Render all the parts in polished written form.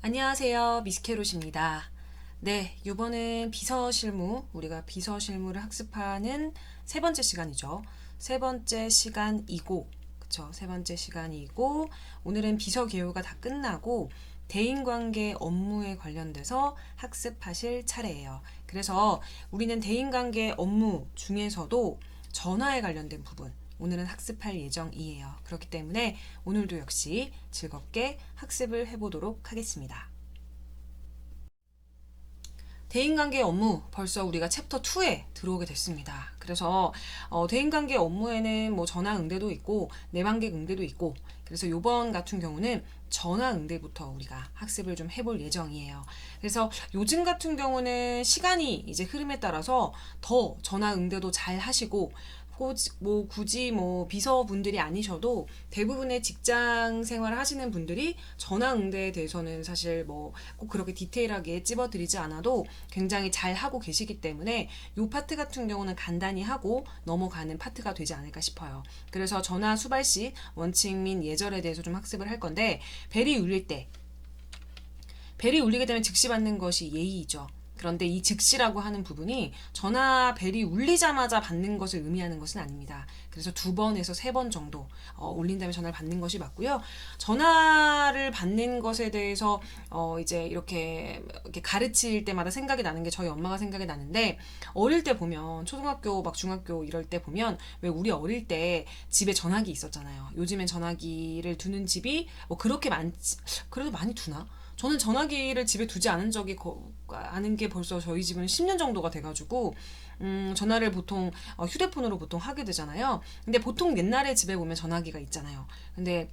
안녕하세요. 미스케롯입니다. 네, 이번은 비서실무, 우리가 비서실무를 학습하는 세 번째 시간이죠. 세 번째 시간이고, 그쵸? 세 번째 시간이고, 오늘은 비서 개요가 다 끝나고, 대인관계 업무에 관련돼서 학습하실 차례예요. 그래서 우리는 대인관계 업무 중에서도 전화에 관련된 부분, 오늘은 학습할 예정이에요. 그렇기 때문에 오늘도 역시 즐겁게 학습을 해보도록 하겠습니다. 대인관계 업무 벌써 우리가 챕터 2에 들어오게 됐습니다. 그래서 대인관계 업무에는 뭐 전화 응대도 있고 내방객 응대도 있고 그래서 요번 같은 경우는 전화 응대부터 우리가 학습을 좀 해볼 예정이에요. 그래서 요즘 같은 경우는 시간이 이제 흐름에 따라서 더 전화 응대도 잘 하시고 굳이 비서분들이 아니셔도 대부분의 직장 생활을 하시는 분들이 전화 응대에 대해서는 사실 뭐 꼭 그렇게 디테일하게 찝어드리지 않아도 굉장히 잘 하고 계시기 때문에 이 파트 같은 경우는 간단히 하고 넘어가는 파트가 되지 않을까 싶어요. 그래서 전화 수발시 원칙 및 예절에 대해서 좀 학습을 할 건데 벨이 울릴 때 벨이 울리게 되면 즉시 받는 것이 예의이죠. 그런데 이 즉시라고 하는 부분이 전화 벨이 울리자마자 받는 것을 의미하는 것은 아닙니다. 그래서 2번에서 3번 정도 울린 다음에 전화를 받는 것이 맞고요. 전화를 받는 것에 대해서 이제 이렇게 가르칠 때마다 생각이 나는 게 저희 엄마가 생각이 나는데 어릴 때 보면 초등학교 막 중학교 이럴 때 보면 왜 우리 어릴 때 집에 전화기 있었잖아요. 요즘엔 전화기를 두는 집이 뭐 그렇게 많지 그래도 많이 두나? 저는 전화기를 집에 두지 않은 게 벌써 저희 집은 10년 정도가 돼가지고, 전화를 보통, 휴대폰으로 보통 하게 되잖아요. 근데 보통 옛날에 집에 보면 전화기가 있잖아요. 근데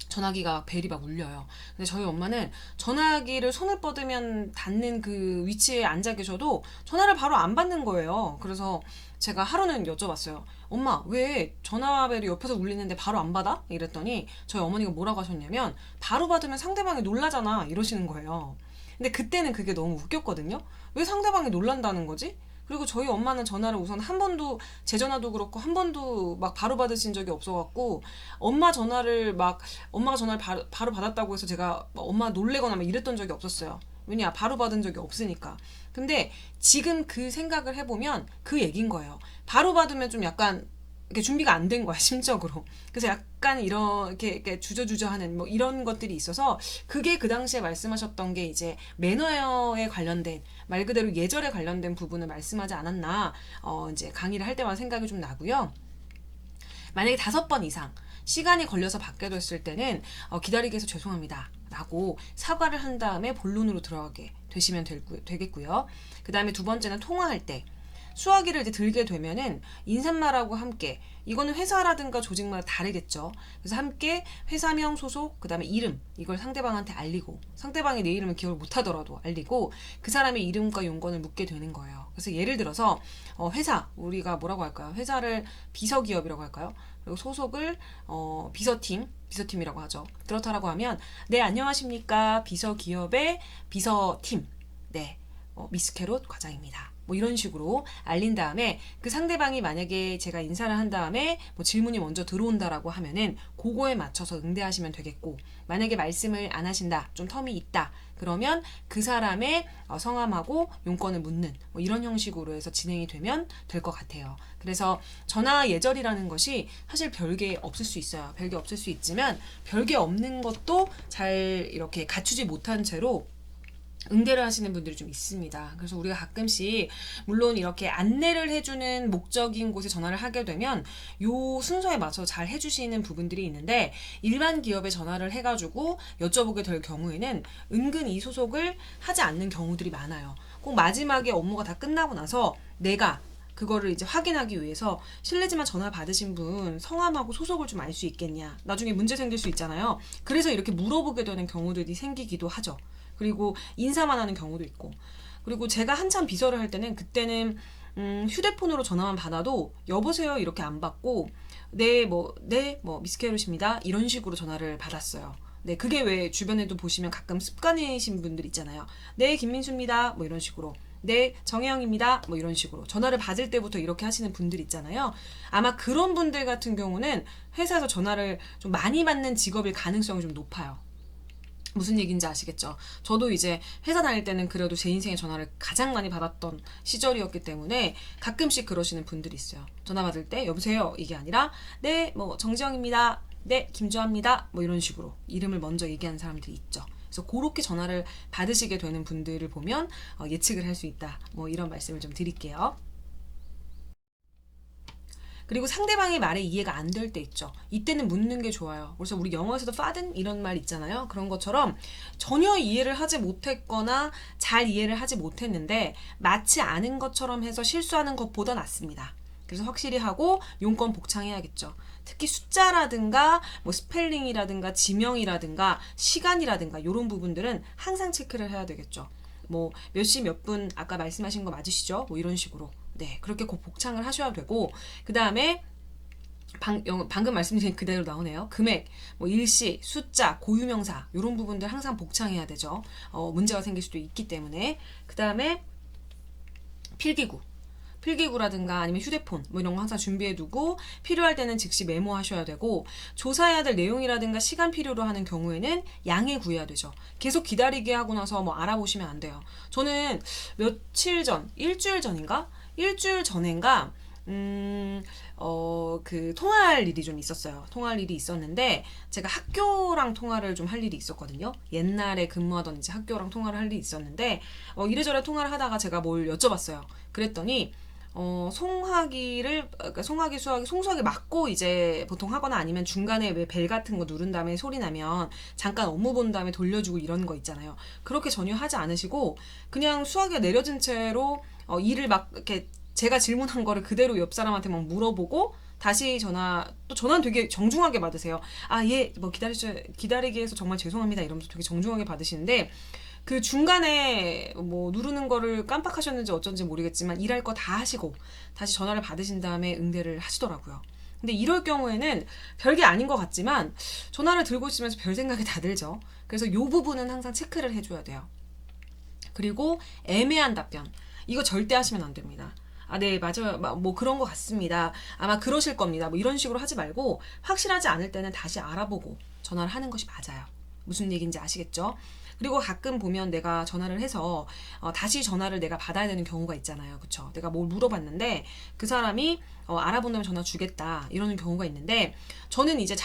전화기가 벨이 막 울려요. 근데 저희 엄마는 전화기를 손을 뻗으면 닿는 그 위치에 앉아 계셔도 전화를 바로 안 받는 거예요. 그래서 제가 하루는 여쭤봤어요. 엄마, 왜 전화벨이 옆에서 울리는데 바로 안 받아? 이랬더니 저희 어머니가 뭐라고 하셨냐면 바로 받으면 상대방이 놀라잖아. 이러시는 거예요. 근데 그때는 그게 너무 웃겼거든요. 왜 상대방이 놀란다는 거지? 그리고 저희 엄마는 전화를 우선 한 번도 제 전화도 그렇고 한 번도 막 바로 받으신 적이 없어갖고 엄마가 전화를 바로 받았다고 해서 제가 막 엄마 놀래거나 막 이랬던 적이 없었어요. 왜냐 바로 받은 적이 없으니까. 근데 지금 그 생각을 해보면 그 얘긴 거예요. 바로 받으면 좀 약간 이렇게 준비가 안 된 거야 심적으로. 그래서 약간 이렇게 주저주저하는 뭐 이런 것들이 있어서 그게 그 당시에 말씀하셨던 게 이제 매너에 관련된 말 그대로 예절에 관련된 부분을 말씀하지 않았나 이제 강의를 할 때마다 생각이 좀 나고요. 만약에 5번 이상 시간이 걸려서 받게 됐을 때는 기다리게 해서 죄송합니다 라고 사과를 한 다음에 본론으로 들어가게 되시면 되겠고요. 그 다음에 2번째는 통화할 때 수화기를 이제 들게 되면은 인사말하고 함께 이거는 회사라든가 조직마다 다르겠죠. 그래서 함께 회사명 소속 그다음에 이름 이걸 상대방한테 알리고 상대방이 내 이름을 기억을 못하더라도 알리고 그 사람의 이름과 용건을 묻게 되는 거예요. 그래서 예를 들어서 회사 우리가 뭐라고 할까요? 회사를 비서기업이라고 할까요? 그리고 소속을 비서팀이라고 하죠. 그렇다라고 하면 네 안녕하십니까 비서기업의 비서팀 네 미스케롯 과장입니다. 뭐 이런 식으로 알린 다음에 그 상대방이 만약에 제가 인사를 한 다음에 뭐 질문이 먼저 들어온다라고 하면은 그거에 맞춰서 응대하시면 되겠고 만약에 말씀을 안 하신다 좀 텀이 있다 그러면 그 사람의 성함하고 용건을 묻는 뭐 이런 형식으로 해서 진행이 되면 될 것 같아요. 그래서 전화 예절이라는 것이 사실 별게 없을 수 있어요. 별게 없을 수 있지만 별게 없는 것도 잘 이렇게 갖추지 못한 채로 응대를 하시는 분들이 좀 있습니다. 그래서 우리가 가끔씩 물론 이렇게 안내를 해주는 목적인 곳에 전화를 하게 되면 요 순서에 맞춰서 잘 해주시는 부분들이 있는데 일반 기업에 전화를 해가지고 여쭤보게 될 경우에는 은근 이 소속을 하지 않는 경우들이 많아요. 꼭 마지막에 업무가 다 끝나고 나서 내가 그거를 이제 확인하기 위해서 실례지만 전화 받으신 분 성함하고 소속을 좀 알 수 있겠냐. 나중에 문제 생길 수 있잖아요. 그래서 이렇게 물어보게 되는 경우들이 생기기도 하죠. 그리고 인사만 하는 경우도 있고 그리고 제가 한참 비서를 할 때는 그때는 휴대폰으로 전화만 받아도 여보세요 이렇게 안 받고 네 뭐 미스케롯입니다 이런 식으로 전화를 받았어요. 네 그게 왜 주변에도 보시면 가끔 습관이신 분들 있잖아요. 네 김민수입니다 뭐 이런 식으로 네 정혜영입니다 뭐 이런 식으로 전화를 받을 때부터 이렇게 하시는 분들 있잖아요. 아마 그런 분들 같은 경우는 회사에서 전화를 좀 많이 받는 직업일 가능성이 좀 높아요. 무슨 얘기인지 아시겠죠? 저도 이제 회사 다닐 때는 그래도 제 인생에 전화를 가장 많이 받았던 시절이었기 때문에 가끔씩 그러시는 분들이 있어요. 전화 받을 때 여보세요 이게 아니라 네 뭐 정지영입니다. 네 김주아입니다. 뭐 이런 식으로 이름을 먼저 얘기하는 사람들이 있죠. 그래서 그렇게 전화를 받으시게 되는 분들을 보면 예측을 할 수 있다. 뭐 이런 말씀을 좀 드릴게요. 그리고 상대방의 말에 이해가 안 될 때 있죠. 이때는 묻는 게 좋아요. 그래서 우리 영어에서도 pardon 이런 말 있잖아요. 그런 것처럼 전혀 이해를 하지 못했거나 잘 이해를 하지 못했는데 마치 아는 것처럼 해서 실수하는 것보다 낫습니다. 그래서 확실히 하고 용건 복창해야겠죠. 특히 숫자라든가 뭐 스펠링이라든가 지명이라든가 시간이라든가 이런 부분들은 항상 체크를 해야 되겠죠. 뭐 몇 시 몇 분 아까 말씀하신 거 맞으시죠? 뭐 이런 식으로. 네, 그렇게 꼭 복창을 하셔야 되고 그 다음에 방금 말씀드린 그대로 나오네요. 금액, 뭐 일시, 숫자, 고유명사 이런 부분들 항상 복창해야 되죠. 문제가 생길 수도 있기 때문에. 그 다음에 필기구라든가 아니면 휴대폰 뭐 이런 거 항상 준비해두고 필요할 때는 즉시 메모하셔야 되고 조사해야 될 내용이라든가 시간 필요로 하는 경우에는 양해 구해야 되죠. 계속 기다리게 하고 나서 뭐 알아보시면 안 돼요. 저는 며칠 전, 일주일 전인가? 일주일 전인가 그 통화할 일이 좀 있었어요. 통화할 일이 있었는데 제가 학교랑 통화를 좀 할 일이 있었거든요. 옛날에 근무하던 이제 학교랑 통화를 할 일이 있었는데 이래저래 통화를 하다가 제가 뭘 여쭤봤어요. 그랬더니 송화기를 그러니까 송화기 수화기 송수화기 맞고 이제 보통 하거나 아니면 중간에 왜 벨 같은 거 누른 다음에 소리 나면 잠깐 업무 본 다음에 돌려주고 이런 거 있잖아요. 그렇게 전혀 하지 않으시고 그냥 수화기가 내려진 채로 일을 막 이렇게 제가 질문한 거를 그대로 옆 사람한테 막 물어보고 다시 또 전화는 되게 정중하게 받으세요. 아, 예, 뭐 기다리게 해서 정말 죄송합니다. 이러면서 되게 정중하게 받으시는데 그 중간에 뭐 누르는 거를 깜빡하셨는지 어쩐지 모르겠지만 일할 거 다 하시고 다시 전화를 받으신 다음에 응대를 하시더라고요. 근데 이럴 경우에는 별게 아닌 것 같지만 전화를 들고 있으면서 별 생각이 다 들죠. 그래서 이 부분은 항상 체크를 해줘야 돼요. 그리고 애매한 답변. 이거 절대 하시면 안 됩니다. 아, 네, 맞아요. 뭐 그런 것 같습니다. 아마 그러실 겁니다. 뭐 이런 식으로 하지 말고 확실하지 않을 때는 다시 알아보고 전화를 하는 것이 맞아요. 무슨 얘기인지 아시겠죠? 그리고 가끔 보면 내가 전화를 해서 다시 전화를 내가 받아야 되는 경우가 있잖아요. 그쵸? 내가 뭘 물어봤는데 그 사람이 알아본다면 전화 주겠다 이러는 경우가 있는데 저는 이제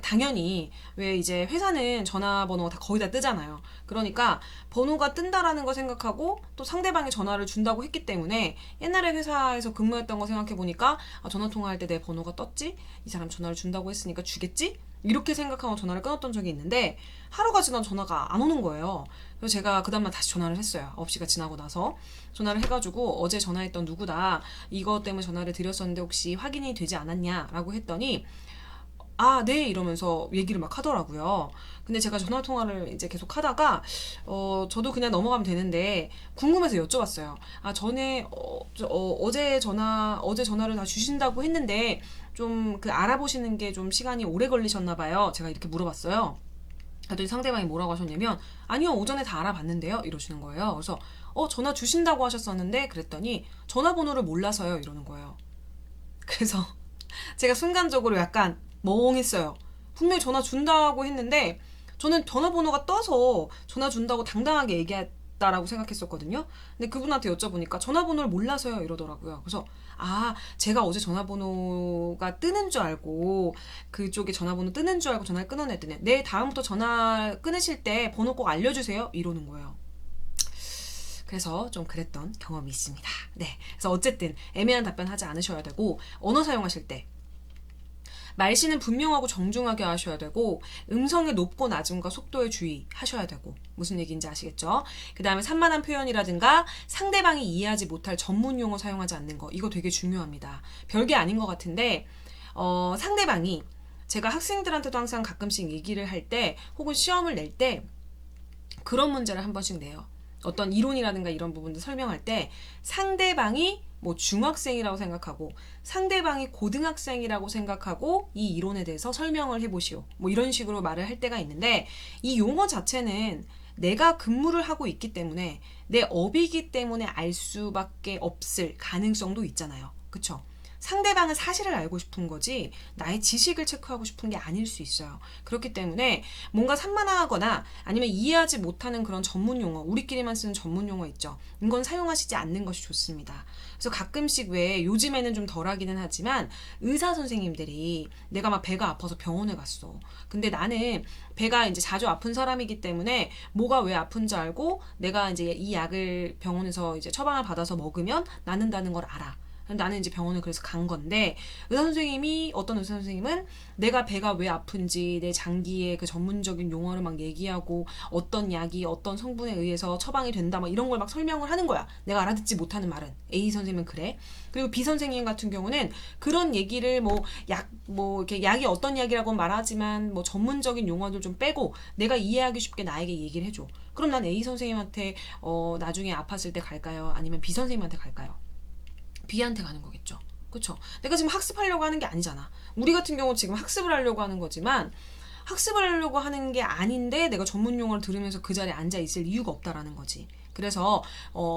당연히 왜 이제 회사는 전화번호가 다 거의 다 뜨잖아요. 그러니까 번호가 뜬다라는 거 생각하고 또 상대방이 전화를 준다고 했기 때문에 옛날에 회사에서 근무했던 거 생각해 보니까 전화 통화할 때 내 번호가 떴지? 이 사람 전화를 준다고 했으니까 주겠지? 이렇게 생각하고 전화를 끊었던 적이 있는데 하루가 지나도 전화가 안 오는 거예요. 그래서 제가 그 다음날 다시 전화를 했어요. 9시가 지나고 나서 전화를 해가지고 어제 전화했던 누구다 이것 때문에 전화를 드렸었는데 혹시 확인이 되지 않았냐라고 했더니 아, 네 이러면서 얘기를 막 하더라고요. 근데 제가 전화 통화를 이제 계속 하다가 저도 그냥 넘어가면 되는데 궁금해서 여쭤봤어요. 아, 전에 어제 전화를 다 주신다고 했는데 좀 그 알아보시는 게 좀 시간이 오래 걸리셨나 봐요. 제가 이렇게 물어봤어요. 그랬더니 상대방이 뭐라고 하셨냐면 아니요 오전에 다 알아봤는데요 이러시는 거예요. 그래서 전화 주신다고 하셨었는데 그랬더니 전화번호를 몰라서요 이러는 거예요. 그래서 제가 순간적으로 약간 멍했어요. 분명히 전화 준다고 했는데 저는 전화번호가 떠서 전화 준다고 당당하게 얘기했다라고 생각했었거든요. 근데 그분한테 여쭤보니까 전화번호를 몰라서요 이러더라고요. 그래서 아, 제가 어제 전화번호가 뜨는 줄 알고 그쪽에 전화번호 뜨는 줄 알고 전화를 끊어냈더니 네, 다음부터 전화 끊으실 때 번호 꼭 알려주세요 이러는 거예요. 그래서 좀 그랬던 경험이 있습니다. 네, 그래서 어쨌든 애매한 답변 하지 않으셔야 되고 언어 사용하실 때 말씨는 분명하고 정중하게 하셔야 되고 음성의 높고 낮음과 속도에 주의하셔야 되고 무슨 얘기인지 아시겠죠? 그 다음에 산만한 표현이라든가 상대방이 이해하지 못할 전문 용어 사용하지 않는 거 이거 되게 중요합니다. 별게 아닌 것 같은데 상대방이 제가 학생들한테도 항상 가끔씩 얘기를 할 때 혹은 시험을 낼 때 그런 문제를 한 번씩 내요. 어떤 이론이라든가 이런 부분들 설명할 때 상대방이 뭐 중학생이라고 생각하고 상대방이 고등학생이라고 생각하고 이 이론에 대해서 설명을 해보시오. 뭐 이런 식으로 말을 할 때가 있는데 이 용어 자체는 내가 근무를 하고 있기 때문에 내 업이기 때문에 알 수밖에 없을 가능성도 있잖아요. 그쵸? 상대방은 사실을 알고 싶은 거지 나의 지식을 체크하고 싶은 게 아닐 수 있어요. 그렇기 때문에 뭔가 산만하거나 아니면 이해하지 못하는 그런 전문 용어, 우리끼리만 쓰는 전문 용어 있죠. 이건 사용하시지 않는 것이 좋습니다. 그래서 가끔씩 왜 요즘에는 좀 덜하기는 하지만 의사 선생님들이 내가 막 배가 아파서 병원에 갔어. 근데 나는 배가 이제 자주 아픈 사람이기 때문에 뭐가 왜 아픈지 알고 내가 이제 이 약을 병원에서 이제 처방을 받아서 먹으면 낫는다는 걸 알아. 나는 이제 병원을 그래서 간 건데 어떤 의사 선생님은 내가 배가 왜 아픈지 내 장기의 그 전문적인 용어를 막 얘기하고 어떤 약이 어떤 성분에 의해서 처방이 된다 막 이런 걸 막 설명을 하는 거야. 내가 알아듣지 못하는 말은. A 선생님은 그래. 그리고 B 선생님 같은 경우는 그런 얘기를 이렇게 약이 어떤 약이라고 말하지만 뭐 전문적인 용어들 좀 빼고 내가 이해하기 쉽게 나에게 얘기를 해줘. 그럼 난 A 선생님한테 나중에 아팠을 때 갈까요? 아니면 B 선생님한테 갈까요? B한테 가는 거겠죠. 그쵸? 내가 지금 학습하려고 하는 게 아니잖아. 우리 같은 경우 지금 학습을 하려고 하는 거지만 학습을 하려고 하는 게 아닌데 내가 전문 용어를 들으면서 그 자리에 앉아 있을 이유가 없다라는 거지. 그래서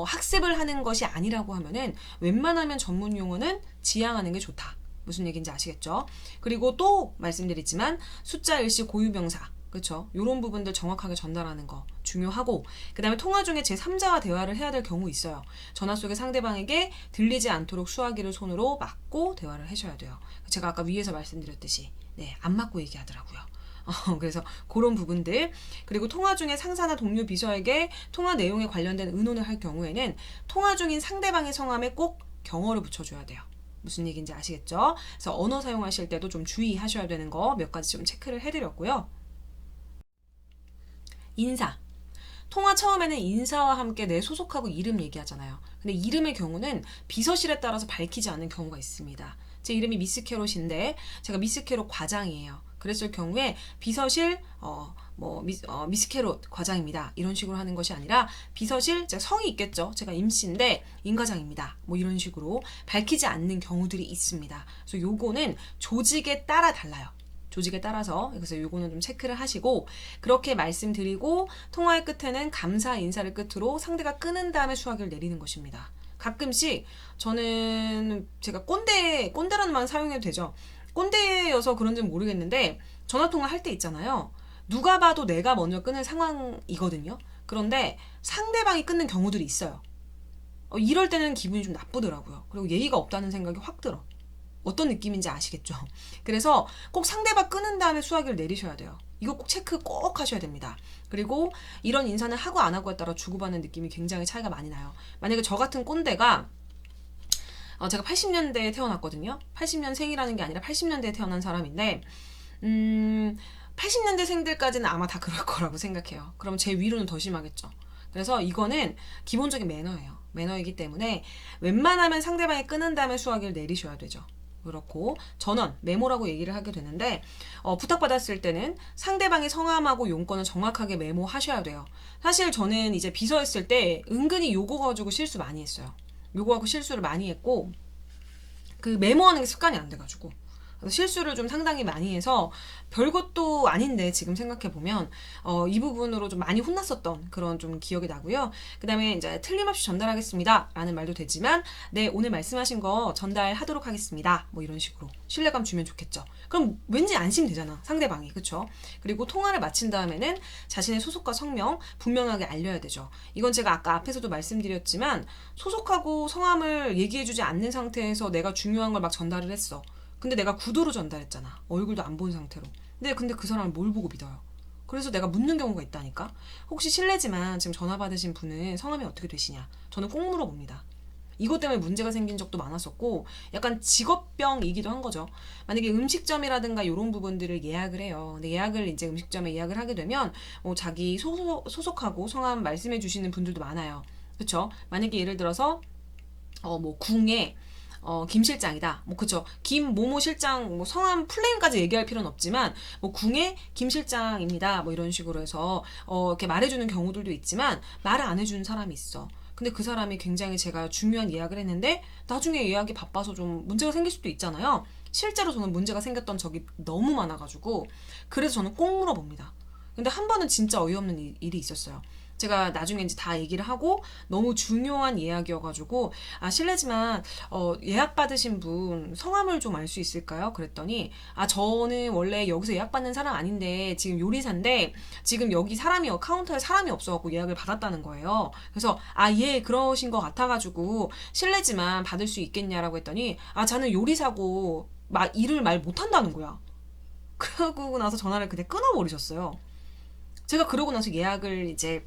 학습을 하는 것이 아니라고 하면은 웬만하면 전문 용어는 지양하는 게 좋다. 무슨 얘기인지 아시겠죠? 그리고 또 말씀드리지만 숫자, 일시, 고유명사 그렇죠? 이런 부분들 정확하게 전달하는 거 중요하고 그 다음에 통화 중에 제3자와 대화를 해야 될 경우 있어요. 전화 속에 상대방에게 들리지 않도록 수화기를 손으로 막고 대화를 하셔야 돼요. 제가 아까 위에서 말씀드렸듯이 안 막고 얘기하더라고요. 그래서 그런 부분들 그리고 통화 중에 상사나 동료 비서에게 통화 내용에 관련된 의논을 할 경우에는 통화 중인 상대방의 성함에 꼭 경어를 붙여줘야 돼요. 무슨 얘기인지 아시겠죠? 그래서 언어 사용하실 때도 좀 주의하셔야 되는 거 몇 가지 좀 체크를 해드렸고요. 인사. 통화 처음에는 인사와 함께 내 소속하고 이름 얘기하잖아요. 근데 이름의 경우는 비서실에 따라서 밝히지 않는 경우가 있습니다. 제 이름이 미스 캐롯인데 제가 미스 캐롯 과장이에요. 그랬을 경우에 비서실 미스 캐롯 과장입니다. 이런 식으로 하는 것이 아니라 비서실 제가 성이 있겠죠. 제가 임씨인데 임 과장입니다. 뭐 이런 식으로 밝히지 않는 경우들이 있습니다. 그래서 요거는 조직에 따라 달라요. 조직에 따라서 그래서 요거는 좀 체크를 하시고 그렇게 말씀드리고 통화의 끝에는 감사 인사를 끝으로 상대가 끊은 다음에 수화기를 내리는 것입니다. 가끔씩 저는 제가 꼰대라는 말 사용해도 되죠. 꼰대여서 그런지는 모르겠는데 전화통화 할 때 있잖아요. 누가 봐도 내가 먼저 끊을 상황이거든요. 그런데 상대방이 끊는 경우들이 있어요. 이럴 때는 기분이 좀 나쁘더라고요. 그리고 예의가 없다는 생각이 확 들어. 어떤 느낌인지 아시겠죠? 그래서 꼭 상대방 끊은 다음에 수화기를 내리셔야 돼요. 이거 꼭 체크 꼭 하셔야 됩니다. 그리고 이런 인사는 하고 안 하고에 따라 주고받는 느낌이 굉장히 차이가 많이 나요. 만약에 저 같은 꼰대가 제가 80년대에 태어났거든요. 80년생이라는 게 아니라 80년대에 태어난 사람인데 80년대생들까지는 아마 다 그럴 거라고 생각해요. 그럼 제 위로는 더 심하겠죠. 그래서 이거는 기본적인 매너예요. 매너이기 때문에 웬만하면 상대방이 끊은 다음에 수화기를 내리셔야 되죠. 그렇고 전원, 메모라고 얘기를 하게 되는데 부탁받았을 때는 상대방의 성함하고 용건을 정확하게 메모하셔야 돼요. 사실 저는 이제 비서했을 때 은근히 요거 가지고 실수 많이 했어요. 요거하고 실수를 많이 했고 그 메모하는 게 습관이 안 돼가지고 실수를 좀 상당히 많이 해서 별것도 아닌데 지금 생각해보면 이 부분으로 좀 많이 혼났었던 그런 좀 기억이 나고요. 그 다음에 이제 틀림없이 전달하겠습니다 라는 말도 되지만 네 오늘 말씀하신 거 전달하도록 하겠습니다 뭐 이런 식으로 신뢰감 주면 좋겠죠. 그럼 왠지 안심되잖아 상대방이. 그쵸? 그리고 통화를 마친 다음에는 자신의 소속과 성명 분명하게 알려야 되죠. 이건 제가 아까 앞에서도 말씀드렸지만 소속하고 성함을 얘기해주지 않는 상태에서 내가 중요한 걸 막 전달을 했어. 근데 내가 구도로 전달했잖아. 얼굴도 안 본 상태로. 근데 그 사람을 뭘 보고 믿어요? 그래서 내가 묻는 경우가 있다니까. 혹시 실례지만 지금 전화 받으신 분은 성함이 어떻게 되시냐? 저는 꼭 물어봅니다. 이것 때문에 문제가 생긴 적도 많았었고 약간 직업병이기도 한 거죠. 만약에 음식점이라든가 이런 부분들을 예약을 해요. 근데 예약을 이제 음식점에 예약을 하게 되면 자기 소속하고 성함 말씀해 주시는 분들도 많아요. 그렇죠? 만약에 예를 들어서 궁에 김 실장이다. 그쵸. 김 모모 실장, 성함 플레임까지 얘기할 필요는 없지만, 궁의 김 실장입니다. 이런 식으로 해서, 이렇게 말해주는 경우들도 있지만, 말을 안 해주는 사람이 있어. 근데 그 사람이 굉장히 제가 중요한 예약을 했는데, 나중에 예약이 바빠서 좀 문제가 생길 수도 있잖아요. 실제로 저는 문제가 생겼던 적이 너무 많아가지고, 그래서 저는 꼭 물어봅니다. 근데 한 번은 진짜 어이없는 일이 있었어요. 제가 나중에 이제 다 얘기를 하고 너무 중요한 예약이어가지고 실례지만 예약 받으신 분 성함을 좀 알 수 있을까요? 그랬더니 저는 원래 여기서 예약 받는 사람 아닌데 지금 요리사인데 지금 여기 카운터에 사람이 없어갖고 예약을 받았다는 거예요. 그래서 예, 그러신 것 같아가지고 실례지만 받을 수 있겠냐라고 했더니 저는 요리사고 일을 말 못한다는 거야. 그러고 나서 전화를 그냥 끊어버리셨어요. 제가 그러고 나서 예약을 이제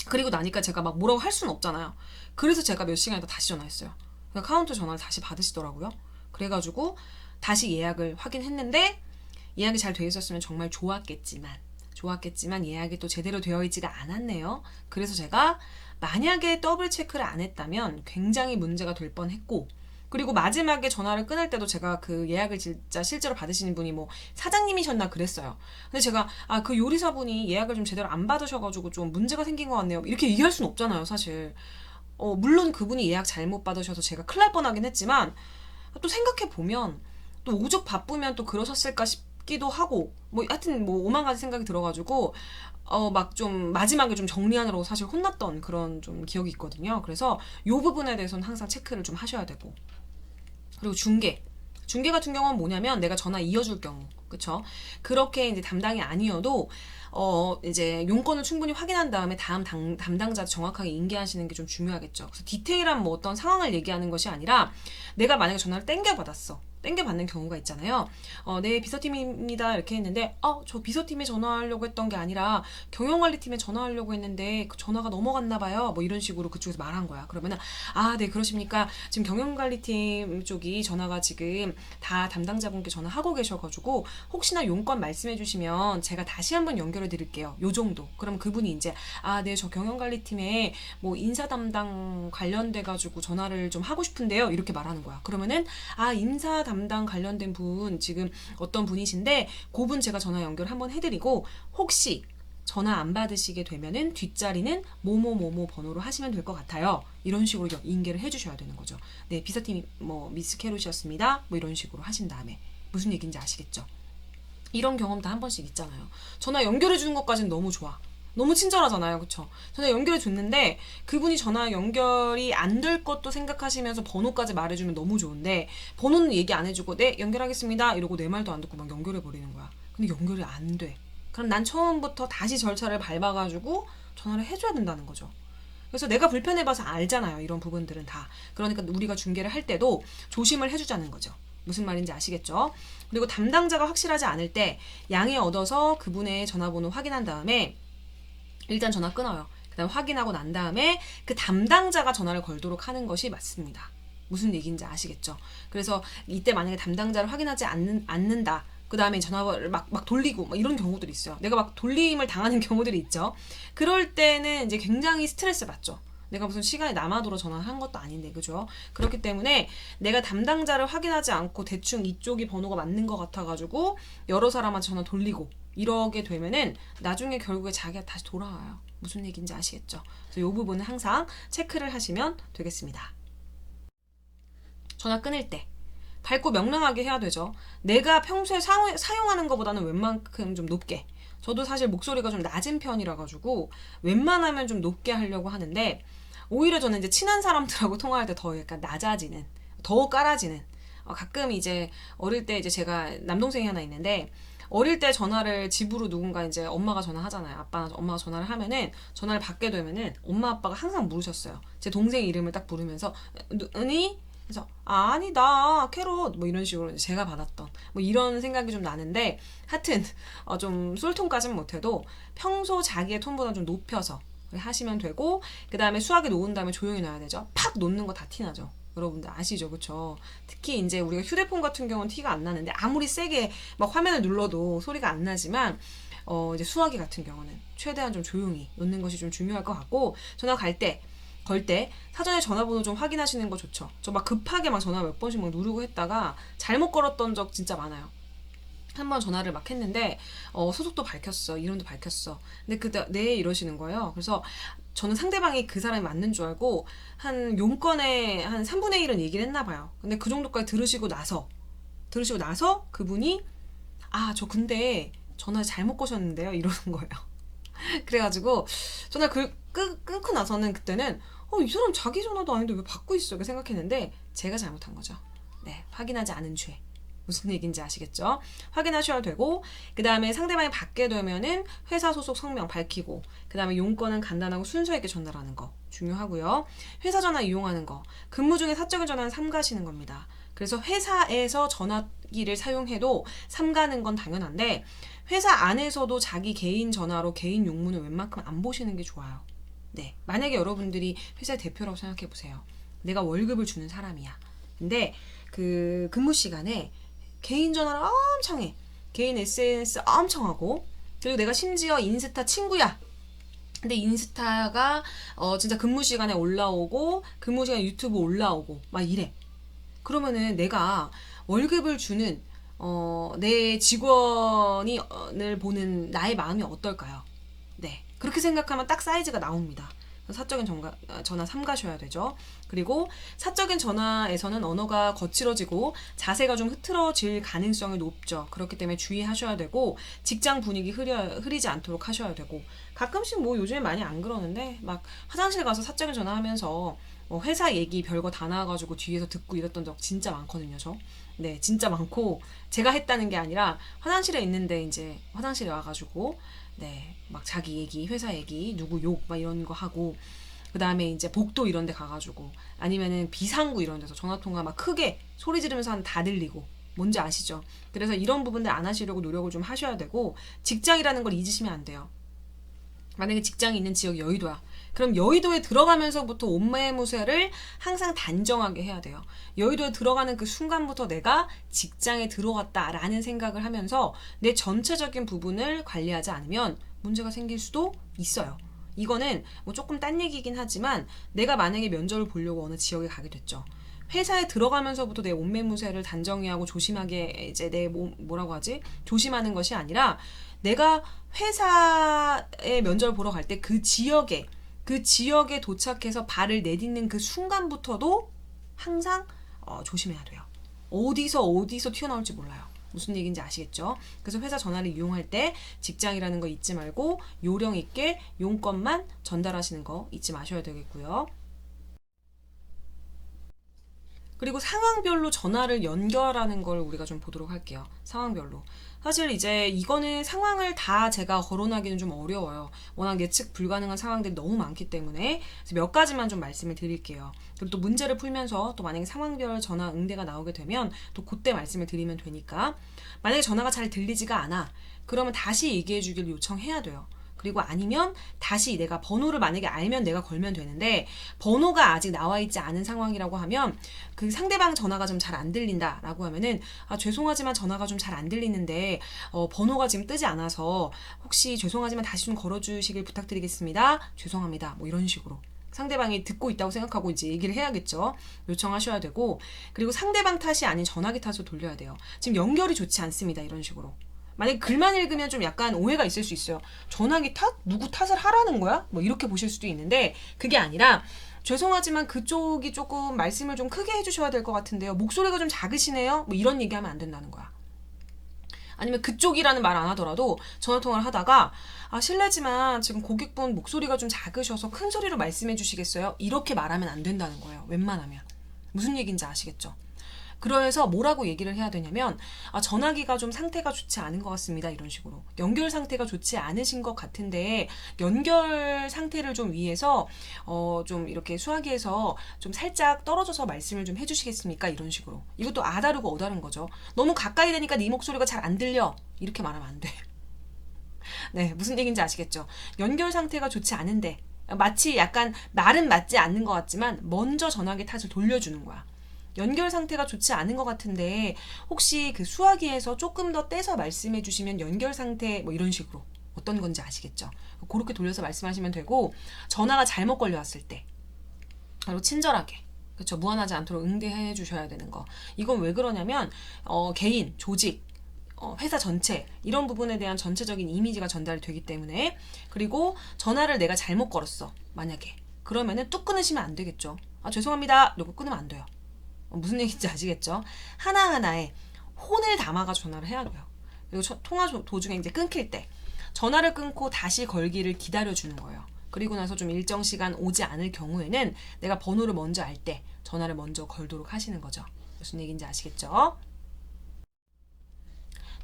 그리고 나니까 제가 막 뭐라고 할 수는 없잖아요. 그래서 제가 몇 시간 있다 다시 전화했어요. 그러니까 카운터 전화를 다시 받으시더라고요. 그래가지고 다시 예약을 확인했는데 예약이 잘 되어 있었으면 정말 좋았겠지만 예약이 또 제대로 되어 있지가 않았네요. 그래서 제가 만약에 더블 체크를 안 했다면 굉장히 문제가 될 뻔했고, 그리고 마지막에 전화를 끊을 때도 제가 그 예약을 진짜 실제로 받으시는 분이 뭐 사장님이셨나 그랬어요. 근데 제가 그 요리사분이 예약을 좀 제대로 안 받으셔가지고 좀 문제가 생긴 것 같네요. 이렇게 얘기할 수는 없잖아요, 사실. 물론 그분이 예약 잘못 받으셔서 제가 큰일 날 뻔하긴 했지만 또 생각해 보면 또 오죽 바쁘면 또 그러셨을까 싶기도 하고 뭐 하여튼 뭐 오만 가지 생각이 들어가지고 막 좀 마지막에 좀 정리하느라고 사실 혼났던 그런 좀 기억이 있거든요. 그래서 요 부분에 대해서는 항상 체크를 좀 하셔야 되고, 그리고 중개 같은 경우는 뭐냐면 내가 전화 이어줄 경우, 그쵸? 그렇게 이제 담당이 아니어도 이제 용건을 충분히 확인한 다음에 다음 담당자 정확하게 인계하시는 게 좀 중요하겠죠. 그래서 디테일한 뭐 어떤 상황을 얘기하는 것이 아니라 내가 만약에 전화를 땡겨받는 경우가 있잖아요. 네, 비서팀입니다. 이렇게 했는데, 저 비서팀에 전화하려고 했던 게 아니라 경영관리팀에 전화하려고 했는데 그 전화가 넘어갔나 봐요. 뭐 이런 식으로 그쪽에서 말한 거야. 그러면은, 네, 그러십니까? 지금 경영관리팀 쪽이 전화가 지금 다 담당자분께 전화하고 계셔가지고 혹시나 용건 말씀해 주시면 제가 다시 한번 연결해 드릴게요. 요 정도. 그럼 그분이 이제, 네, 저 경영관리팀에 뭐 인사 담당 관련돼가지고 전화를 좀 하고 싶은데요. 이렇게 말하는 거야. 그러면은, 인사 담당 관련된 분 지금 어떤 분이신데 그분 제가 전화 연결 한번 해드리고 혹시 전화 안 받으시게 되면은 뒷자리는 뭐뭐뭐뭐 번호로 하시면 될 것 같아요. 이런 식으로 인계를 해주셔야 되는 거죠. 네, 비서팀 뭐 미스 캐롯이었습니다. 뭐 이런 식으로 하신 다음에 무슨 얘기인지 아시겠죠? 이런 경험 다 한 번씩 있잖아요. 전화 연결해 주는 것까지는 너무 좋아. 너무 친절하잖아요. 그쵸? 전화 연결해 줬는데 그분이 전화 연결이 안 될 것도 생각하시면서 번호까지 말해주면 너무 좋은데 번호는 얘기 안 해주고 네, 연결하겠습니다. 이러고 내 말도 안 듣고 막 연결해 버리는 거야. 근데 연결이 안 돼. 그럼 난 처음부터 다시 절차를 밟아가지고 전화를 해줘야 된다는 거죠. 그래서 내가 불편해봐서 알잖아요. 이런 부분들은 다. 그러니까 우리가 중개를 할 때도 조심을 해주자는 거죠. 무슨 말인지 아시겠죠? 그리고 담당자가 확실하지 않을 때 양해 얻어서 그분의 전화번호 확인한 다음에 일단 전화 끊어요. 그다음 확인하고 난 다음에 그 담당자가 전화를 걸도록 하는 것이 맞습니다. 무슨 얘기인지 아시겠죠? 그래서 이때 만약에 담당자를 확인하지 않는다. 그 다음에 전화를 막 돌리고 막 이런 경우들이 있어요. 내가 막 돌림을 당하는 경우들이 있죠. 그럴 때는 이제 굉장히 스트레스 받죠. 내가 무슨 시간에 남아도록 전화한 것도 아닌데, 그죠? 그렇기 때문에 내가 담당자를 확인하지 않고 대충 이쪽이 번호가 맞는 것 같아가지고 여러 사람한테 전화 돌리고 이러게 되면은 나중에 결국에 자기가 다시 돌아와요. 무슨 얘기인지 아시겠죠? 그래서 이 부분은 항상 체크를 하시면 되겠습니다. 전화 끊을 때 밝고 명랑하게 해야 되죠. 내가 평소에 사용하는 것보다는 웬만큼 좀 높게. 저도 사실 목소리가 좀 낮은 편이라 가지고 웬만하면 좀 높게 하려고 하는데 오히려 저는 이제 친한 사람들하고 통화할 때 더 약간 낮아지는, 더 깔아지는. 가끔 이제 어릴 때 이제 제가 남동생이 하나 있는데 어릴 때 전화를 집으로 누군가 이제 엄마가 전화하잖아요. 아빠나 엄마가 전화를 하면은 전화를 받게 되면은 엄마 아빠가 항상 물으셨어요. 제 동생 이름을 딱 부르면서 은희? 그래서 아니다 캐롯 뭐 이런 식으로 제가 받았던 뭐 이런 생각이 좀 나는데 하여튼 좀 솔톤까지는 못해도 평소 자기의 톤보다 좀 높여서 하시면 되고 그 다음에 수화기 놓은 다음에 조용히 놔야 되죠. 팍 놓는 거 다 티나죠. 여러분들 아시죠? 그쵸? 특히 이제 우리가 휴대폰 같은 경우는 티가 안 나는데 아무리 세게 막 화면을 눌러도 소리가 안 나지만 이제 수화기 같은 경우는 최대한 좀 조용히 놓는 것이 좀 중요할 것 같고 전화 걸 때 사전에 전화번호 좀 확인하시는 거 좋죠. 저 막 급하게 막 전화 몇 번씩 막 누르고 했다가 잘못 걸었던 적 진짜 많아요. 한 번 전화를 막 했는데 소속도 밝혔어, 이름도 밝혔어. 근데 그때 네 이러시는 거예요. 그래서 저는 상대방이 그 사람이 맞는 줄 알고 한 용건의 한 3분의 1은 얘기를 했나 봐요. 근데 그 정도까지 들으시고 나서 그분이 저 근데 전화 잘못 거셨는데요 이러는 거예요. 그래가지고 전화 끊고 나서는 그때는 이 사람 자기 전화도 아닌데 왜 받고 있어? 이렇게 생각했는데 제가 잘못한 거죠. 네, 확인하지 않은 죄. 무슨 얘기인지 아시겠죠? 확인하셔야 되고, 그 다음에 상대방이 받게 되면은 회사 소속 성명 밝히고, 그 다음에 용건은 간단하고 순서 있게 전달하는 거 중요하고요. 회사 전화 이용하는 거, 근무 중에 사적인 전화는 삼가시는 겁니다. 그래서 회사에서 전화기를 사용해도 삼가는 건 당연한데, 회사 안에서도 자기 개인 전화로 개인 용문을 웬만큼 안 보시는 게 좋아요. 네, 만약에 여러분들이 회사의 대표라고 생각해 보세요. 내가 월급을 주는 사람이야. 근데 그 근무 시간에 개인 전화를 엄청 해. 개인 SNS 엄청 하고, 그리고 내가 심지어 인스타 친구야. 근데 인스타가 진짜 근무 시간에 올라오고, 근무 시간에 유튜브 올라오고 막 이래. 그러면은 내가 월급을 주는 내 직원을 보는 나의 마음이 어떨까요? 네, 그렇게 생각하면 딱 사이즈가 나옵니다. 사적인 전화 삼가셔야 되죠. 그리고 사적인 전화에서는 언어가 거칠어지고 자세가 좀 흐트러질 가능성이 높죠. 그렇기 때문에 주의하셔야 되고, 직장 분위기 흐리지 않도록 하셔야 되고, 가끔씩 뭐 요즘에 많이 안 그러는데 막 화장실 가서 사적인 전화하면서 회사 얘기 별거 다 나와가지고 뒤에서 듣고 이랬던 적 진짜 많거든요. 네, 진짜 많고, 제가 했다는 게 아니라 화장실에 있는데 이제 화장실에 와가지고 네, 막 자기 얘기, 회사 얘기, 누구 욕 막 이런 거 하고, 그 다음에 이제 복도 이런 데 가가지고, 아니면은 비상구 이런 데서 전화통화 막 크게 소리 지르면서 하는 다 들리고, 뭔지 아시죠? 그래서 이런 부분들 안 하시려고 노력을 좀 하셔야 되고, 직장이라는 걸 잊으시면 안 돼요. 만약에 직장이 있는 지역이 여의도야. 그럼 여의도에 들어가면서부터 옷매무새를 항상 단정하게 해야 돼요. 여의도에 들어가는 그 순간부터 내가 직장에 들어갔다라는 생각을 하면서 내 전체적인 부분을 관리하지 않으면 문제가 생길 수도 있어요. 이거는 뭐 조금 딴 얘기긴 하지만, 내가 만약에 면접을 보려고 어느 지역에 가게 됐죠. 회사에 들어가면서부터 내 옷매무새를 단정히 하고 조심하게, 이제 뭐라고 하지? 조심하는 것이 아니라, 내가 회사에 면접을 보러 갈 때 그 지역에 도착해서 발을 내딛는 그 순간부터도 항상 조심해야 돼요. 어디서 튀어나올지 몰라요. 무슨 얘기인지 아시겠죠? 그래서 회사 전화를 이용할 때 직장이라는 거 잊지 말고 요령 있게 용건만 전달하시는 거 잊지 마셔야 되겠고요. 그리고 상황별로 전화를 연결하는 걸 우리가 좀 보도록 할게요. 상황별로. 사실 이제 이거는 상황을 다 제가 거론하기는 좀 어려워요. 워낙 예측 불가능한 상황들이 너무 많기 때문에 몇 가지만 좀 말씀을 드릴게요. 그리고 또 문제를 풀면서 또 만약에 상황별 전화 응대가 나오게 되면 또 그때 말씀을 드리면 되니까, 만약에 전화가 잘 들리지가 않아. 그러면 다시 얘기해 주길 요청해야 돼요. 그리고 아니면 다시 내가 번호를 만약에 알면 내가 걸면 되는데, 번호가 아직 나와 있지 않은 상황이라고 하면, 그 상대방 전화가 좀 잘 안 들린다라고 하면은, 죄송하지만 전화가 좀 잘 안 들리는데 번호가 지금 뜨지 않아서 혹시 죄송하지만 다시 좀 걸어주시길 부탁드리겠습니다. 죄송합니다. 뭐 이런 식으로. 상대방이 듣고 있다고 생각하고 이제 얘기를 해야겠죠. 요청하셔야 되고, 그리고 상대방 탓이 아닌 전화기 탓으로 돌려야 돼요. 지금 연결이 좋지 않습니다. 이런 식으로. 만약에 글만 읽으면 좀 약간 오해가 있을 수 있어요. 전화기 탓? 누구 탓을 하라는 거야? 뭐 이렇게 보실 수도 있는데, 그게 아니라, 죄송하지만 그쪽이 조금 말씀을 좀 크게 해주셔야 될 것 같은데요. 목소리가 좀 작으시네요? 뭐 이런 얘기하면 안 된다는 거야. 아니면 그쪽이라는 말 안 하더라도 전화통화를 하다가, 실례지만 지금 고객분 목소리가 좀 작으셔서 큰 소리로 말씀해 주시겠어요? 이렇게 말하면 안 된다는 거예요. 웬만하면. 무슨 얘기인지 아시겠죠? 그래서 뭐라고 얘기를 해야 되냐면, 전화기가 좀 상태가 좋지 않은 것 같습니다. 이런 식으로. 연결 상태가 좋지 않으신 것 같은데, 연결 상태를 좀 위해서 좀 이렇게 수화기에서 좀 살짝 떨어져서 말씀을 좀 해주시겠습니까? 이런 식으로. 이것도 아다르고 어다른 거죠. 너무 가까이 되니까 네 목소리가 잘 안 들려. 이렇게 말하면 안 돼. 네, 무슨 얘기인지 아시겠죠? 연결 상태가 좋지 않은데, 마치 약간 말은 맞지 않는 것 같지만 먼저 전화기 탓을 돌려주는 거야. 연결 상태가 좋지 않은 것 같은데 혹시 그 수화기에서 조금 더 떼서 말씀해 주시면 연결 상태 뭐 이런 식으로, 어떤 건지 아시겠죠? 그렇게 돌려서 말씀하시면 되고, 전화가 잘못 걸려왔을 때 바로 친절하게, 그렇죠, 무안하지 않도록 응대해 주셔야 되는 거. 이건 왜 그러냐면 개인, 조직, 회사 전체 이런 부분에 대한 전체적인 이미지가 전달이 되기 때문에. 그리고 전화를 내가 잘못 걸었어 만약에, 그러면은 뚝 끊으시면 안 되겠죠. 죄송합니다 이러고 끊으면 안 돼요. 무슨 얘기인지 아시겠죠? 하나하나에 혼을 담아가 전화를 해야 돼요. 그리고 통화 도중에 이제 끊길 때, 전화를 끊고 다시 걸기를 기다려주는 거예요. 그리고 나서 좀 일정 시간 오지 않을 경우에는 내가 번호를 먼저 알 때 전화를 먼저 걸도록 하시는 거죠. 무슨 얘기인지 아시겠죠?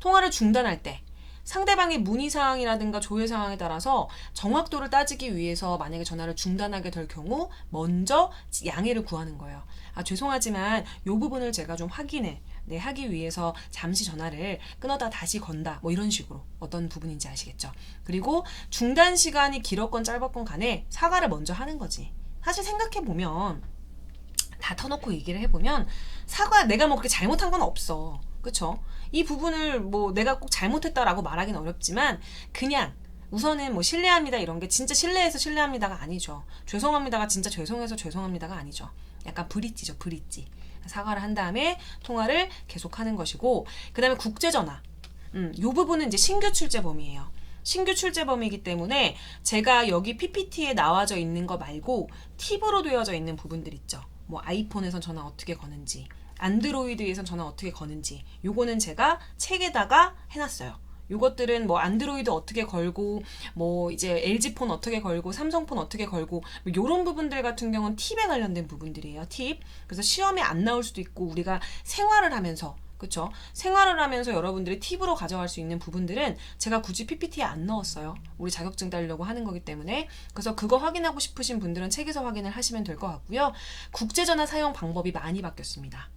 통화를 중단할 때 상대방의 문의 사항이라든가 조회 상황에 따라서 정확도를 따지기 위해서 만약에 전화를 중단하게 될 경우 먼저 양해를 구하는 거예요. 죄송하지만 이 부분을 제가 좀 하기 위해서 잠시 전화를 끊었다 다시 건다. 뭐 이런 식으로 어떤 부분인지 아시겠죠? 그리고 중단 시간이 길었건 짧았건 간에 사과를 먼저 하는 거지. 사실 생각해보면 다 터놓고 얘기를 해보면 내가 뭐 그렇게 잘못한 건 없어. 그쵸? 이 부분을 뭐 내가 꼭 잘못했다라고 말하기는 어렵지만 그냥 우선은 뭐 실례합니다 이런 게 진짜 실례해서 실례합니다가 아니죠. 죄송합니다가 진짜 죄송해서 죄송합니다가 아니죠. 약간 브릿지죠, 브릿지. 사과를 한 다음에 통화를 계속하는 것이고, 그 다음에 국제전화. 요 부분은 이제 신규 출제 범위예요. 신규 출제 범위이기 때문에 제가 여기 PPT에 나와져 있는 거 말고 팁으로 되어져 있는 부분들 있죠. 뭐 아이폰에선 전화 어떻게 거는지, 안드로이드에선 전화 어떻게 거는지, 요거는 제가 책에다가 해놨어요. 요것들은 뭐 안드로이드 어떻게 걸고, 뭐 이제 LG폰 어떻게 걸고, 삼성폰 어떻게 걸고, 뭐 요런 부분들 같은 경우는 팁에 관련된 부분들이에요. 팁. 그래서 시험에 안 나올 수도 있고, 우리가 생활을 하면서, 그쵸? 생활을 하면서 여러분들이 팁으로 가져갈 수 있는 부분들은 제가 굳이 PPT에 안 넣었어요. 우리 자격증 따려고 하는 거기 때문에. 그래서 그거 확인하고 싶으신 분들은 책에서 확인을 하시면 될 것 같고요. 국제전화 사용 방법이 많이 바뀌었습니다.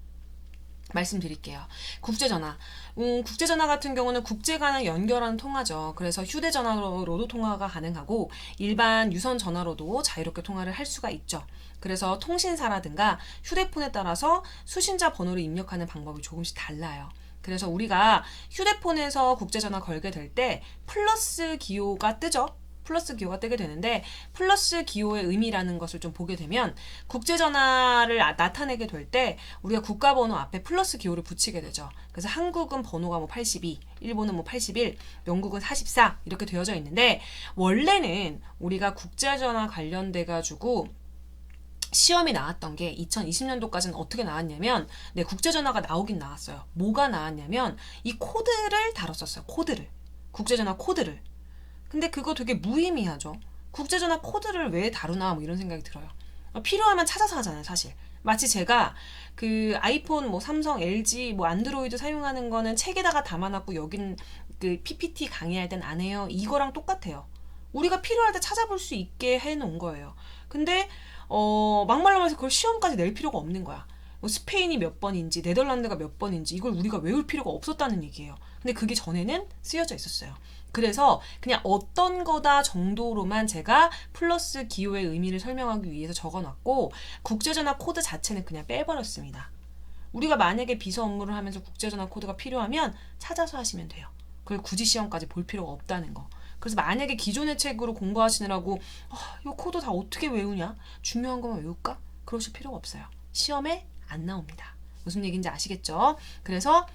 말씀드릴게요. 국제전화. 국제전화 같은 경우는 국제 간을 연결하는 통화죠. 그래서 휴대전화로도 통화가 가능하고 일반 유선 전화로도 자유롭게 통화를 할 수가 있죠. 그래서 통신사라든가 휴대폰에 따라서 수신자 번호를 입력하는 방법이 조금씩 달라요. 그래서 우리가 휴대폰에서 국제전화 걸게 될 때 플러스 기호가 뜨죠. 플러스 기호가 뜨게 되는데 플러스 기호의 의미라는 것을 좀 보게 되면 국제전화를 나타내게 될 때 우리가 국가번호 앞에 플러스 기호를 붙이게 되죠. 그래서 한국은 번호가 뭐 82, 일본은 뭐 81, 영국은 44 이렇게 되어져 있는데 원래는 우리가 국제전화 관련돼 가지고 시험이 나왔던 게 2020년도까지는 어떻게 나왔냐면 국제전화가 나오긴 나왔어요. 뭐가 나왔냐면 이 코드를 다뤘었어요. 코드를. 국제전화 코드를. 근데 그거 되게 무의미하죠. 국제전화 코드를 왜 다루나 뭐 이런 생각이 들어요. 필요하면 찾아서 하잖아요, 사실. 마치 제가 그 아이폰, 뭐 삼성, LG, 뭐 안드로이드 사용하는 거는 책에다가 담아놨고 여긴 그 PPT 강의할 땐 안 해요. 이거랑 똑같아요. 우리가 필요할 때 찾아볼 수 있게 해놓은 거예요. 근데 막말로 말해서 그걸 시험까지 낼 필요가 없는 거야. 뭐 스페인이 몇 번인지 네덜란드가 몇 번인지 이걸 우리가 외울 필요가 없었다는 얘기예요. 근데 그게 전에는 쓰여져 있었어요. 그래서 그냥 어떤 거다 정도로만 제가 플러스 기호의 의미를 설명하기 위해서 적어놨고 국제전화 코드 자체는 그냥 빼버렸습니다. 우리가 만약에 비서 업무를 하면서 국제전화 코드가 필요하면 찾아서 하시면 돼요. 그걸 굳이 시험까지 볼 필요가 없다는 거. 그래서 만약에 기존의 책으로 공부하시느라고 이 코드 다 어떻게 외우냐? 중요한 것만 외울까? 그러실 필요가 없어요. 시험에 안 나옵니다. 무슨 얘기인지 아시겠죠? 그래서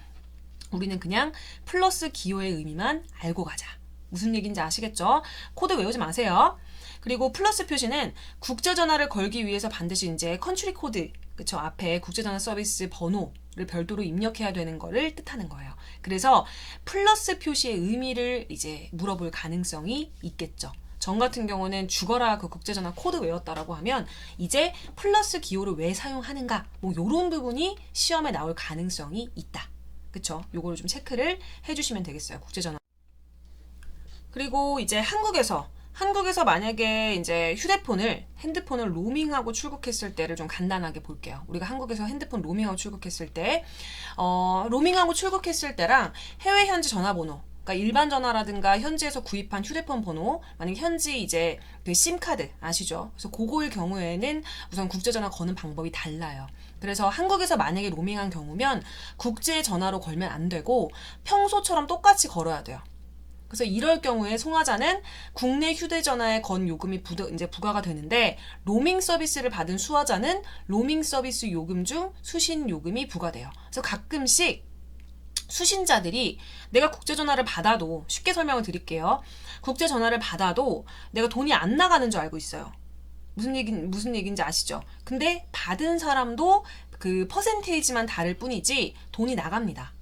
우리는 그냥 플러스 기호의 의미만 알고 가자. 무슨 얘기인지 아시겠죠? 코드 외우지 마세요. 그리고 플러스 표시는 국제전화를 걸기 위해서 반드시 이제 컨트리 코드, 그쵸? 앞에 국제전화 서비스 번호를 별도로 입력해야 되는 거를 뜻하는 거예요. 그래서 플러스 표시의 의미를 이제 물어볼 가능성이 있겠죠. 전 같은 경우는 죽어라 그 국제전화 코드 외웠다라고 하면 이제 플러스 기호를 왜 사용하는가 뭐 요런 부분이 시험에 나올 가능성이 있다. 그쵸? 요거를 좀 체크를 해주시면 되겠어요. 국제전화. 그리고 이제 한국에서 만약에 이제 핸드폰을 로밍하고 출국했을 때를 좀 간단하게 볼게요. 우리가 한국에서 핸드폰 로밍하고 출국했을 때, 로밍하고 출국했을 때랑 해외 현지 전화번호, 그러니까 일반 전화라든가 현지에서 구입한 휴대폰 번호, 만약에 현지 이제 그 심카드 아시죠? 그래서 그거일 경우에는 우선 국제전화 거는 방법이 달라요. 그래서 한국에서 만약에 로밍한 경우면 국제 전화로 걸면 안 되고 평소처럼 똑같이 걸어야 돼요. 그래서 이럴 경우에 송화자는 국내 휴대전화에 건 요금이 이제 부과가 되는데 로밍 서비스를 받은 수화자는 로밍 서비스 요금 중 수신 요금이 부과돼요. 그래서 가끔씩 수신자들이 내가 국제전화를 받아도 쉽게 설명을 드릴게요. 국제전화를 받아도 내가 돈이 안 나가는 줄 알고 있어요. 무슨 얘기인지 아시죠? 근데 받은 사람도 그 퍼센테이지만 다를 뿐이지 돈이 나갑니다.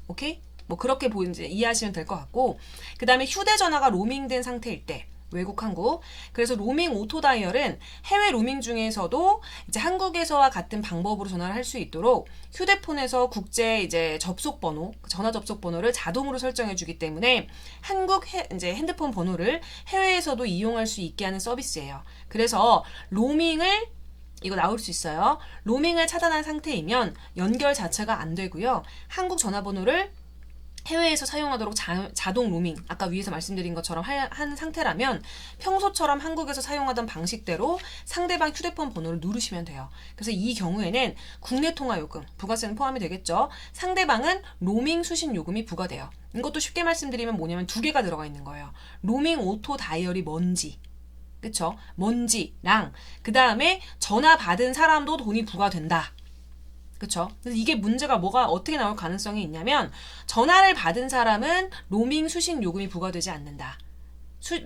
오케이? 뭐 그렇게 이제 이해하시면 될 것 같고, 그 다음에 휴대전화가 로밍된 상태일 때, 외국 한국. 그래서 로밍 오토 다이얼은 해외 로밍 중에서도 이제 한국에서와 같은 방법으로 전화를 할 수 있도록 휴대폰에서 국제 이제 접속 번호, 전화 접속 번호를 자동으로 설정해 주기 때문에 이제 핸드폰 번호를 해외에서도 이용할 수 있게 하는 서비스예요. 그래서 로밍을 이거 나올 수 있어요. 로밍을 차단한 상태이면 연결 자체가 안 되고요. 한국 전화번호를 해외에서 사용하도록 자동 로밍, 아까 위에서 말씀드린 것처럼 한 상태라면 평소처럼 한국에서 사용하던 방식대로 상대방 휴대폰 번호를 누르시면 돼요. 그래서 이 경우에는 국내 통화 요금, 부가세는 포함이 되겠죠. 상대방은 로밍 수신 요금이 부과돼요. 이것도 쉽게 말씀드리면 뭐냐면 두 개가 들어가 있는 거예요. 로밍 오토 다이얼이 뭔지, 그쵸? 뭔지랑 그 다음에 전화 받은 사람도 돈이 부과된다. 그쵸? 그래서 이게 문제가 어떻게 나올 가능성이 있냐면, 전화를 받은 사람은 로밍 수신 요금이 부과되지 않는다.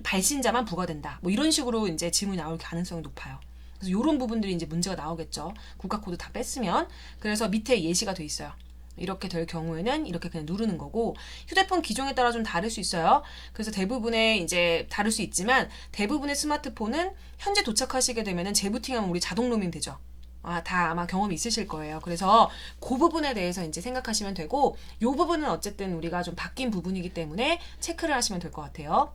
발신자만 부과된다. 뭐 이런 식으로 이제 질문이 나올 가능성이 높아요. 그래서 이런 부분들이 이제 문제가 나오겠죠. 국가 코드 다 뺐으면. 그래서 밑에 예시가 돼 있어요. 이렇게 될 경우에는 이렇게 그냥 누르는 거고, 휴대폰 기종에 따라 좀 다를 수 있어요. 그래서 대부분의 이제 다를 수 있지만, 대부분의 스마트폰은 현재 도착하시게 되면은 재부팅하면 우리 자동 로밍 되죠. 다 아마 경험이 있으실 거예요. 그래서 그 부분에 대해서 이제 생각하시면 되고, 이 부분은 어쨌든 우리가 좀 바뀐 부분이기 때문에 체크를 하시면 될 것 같아요.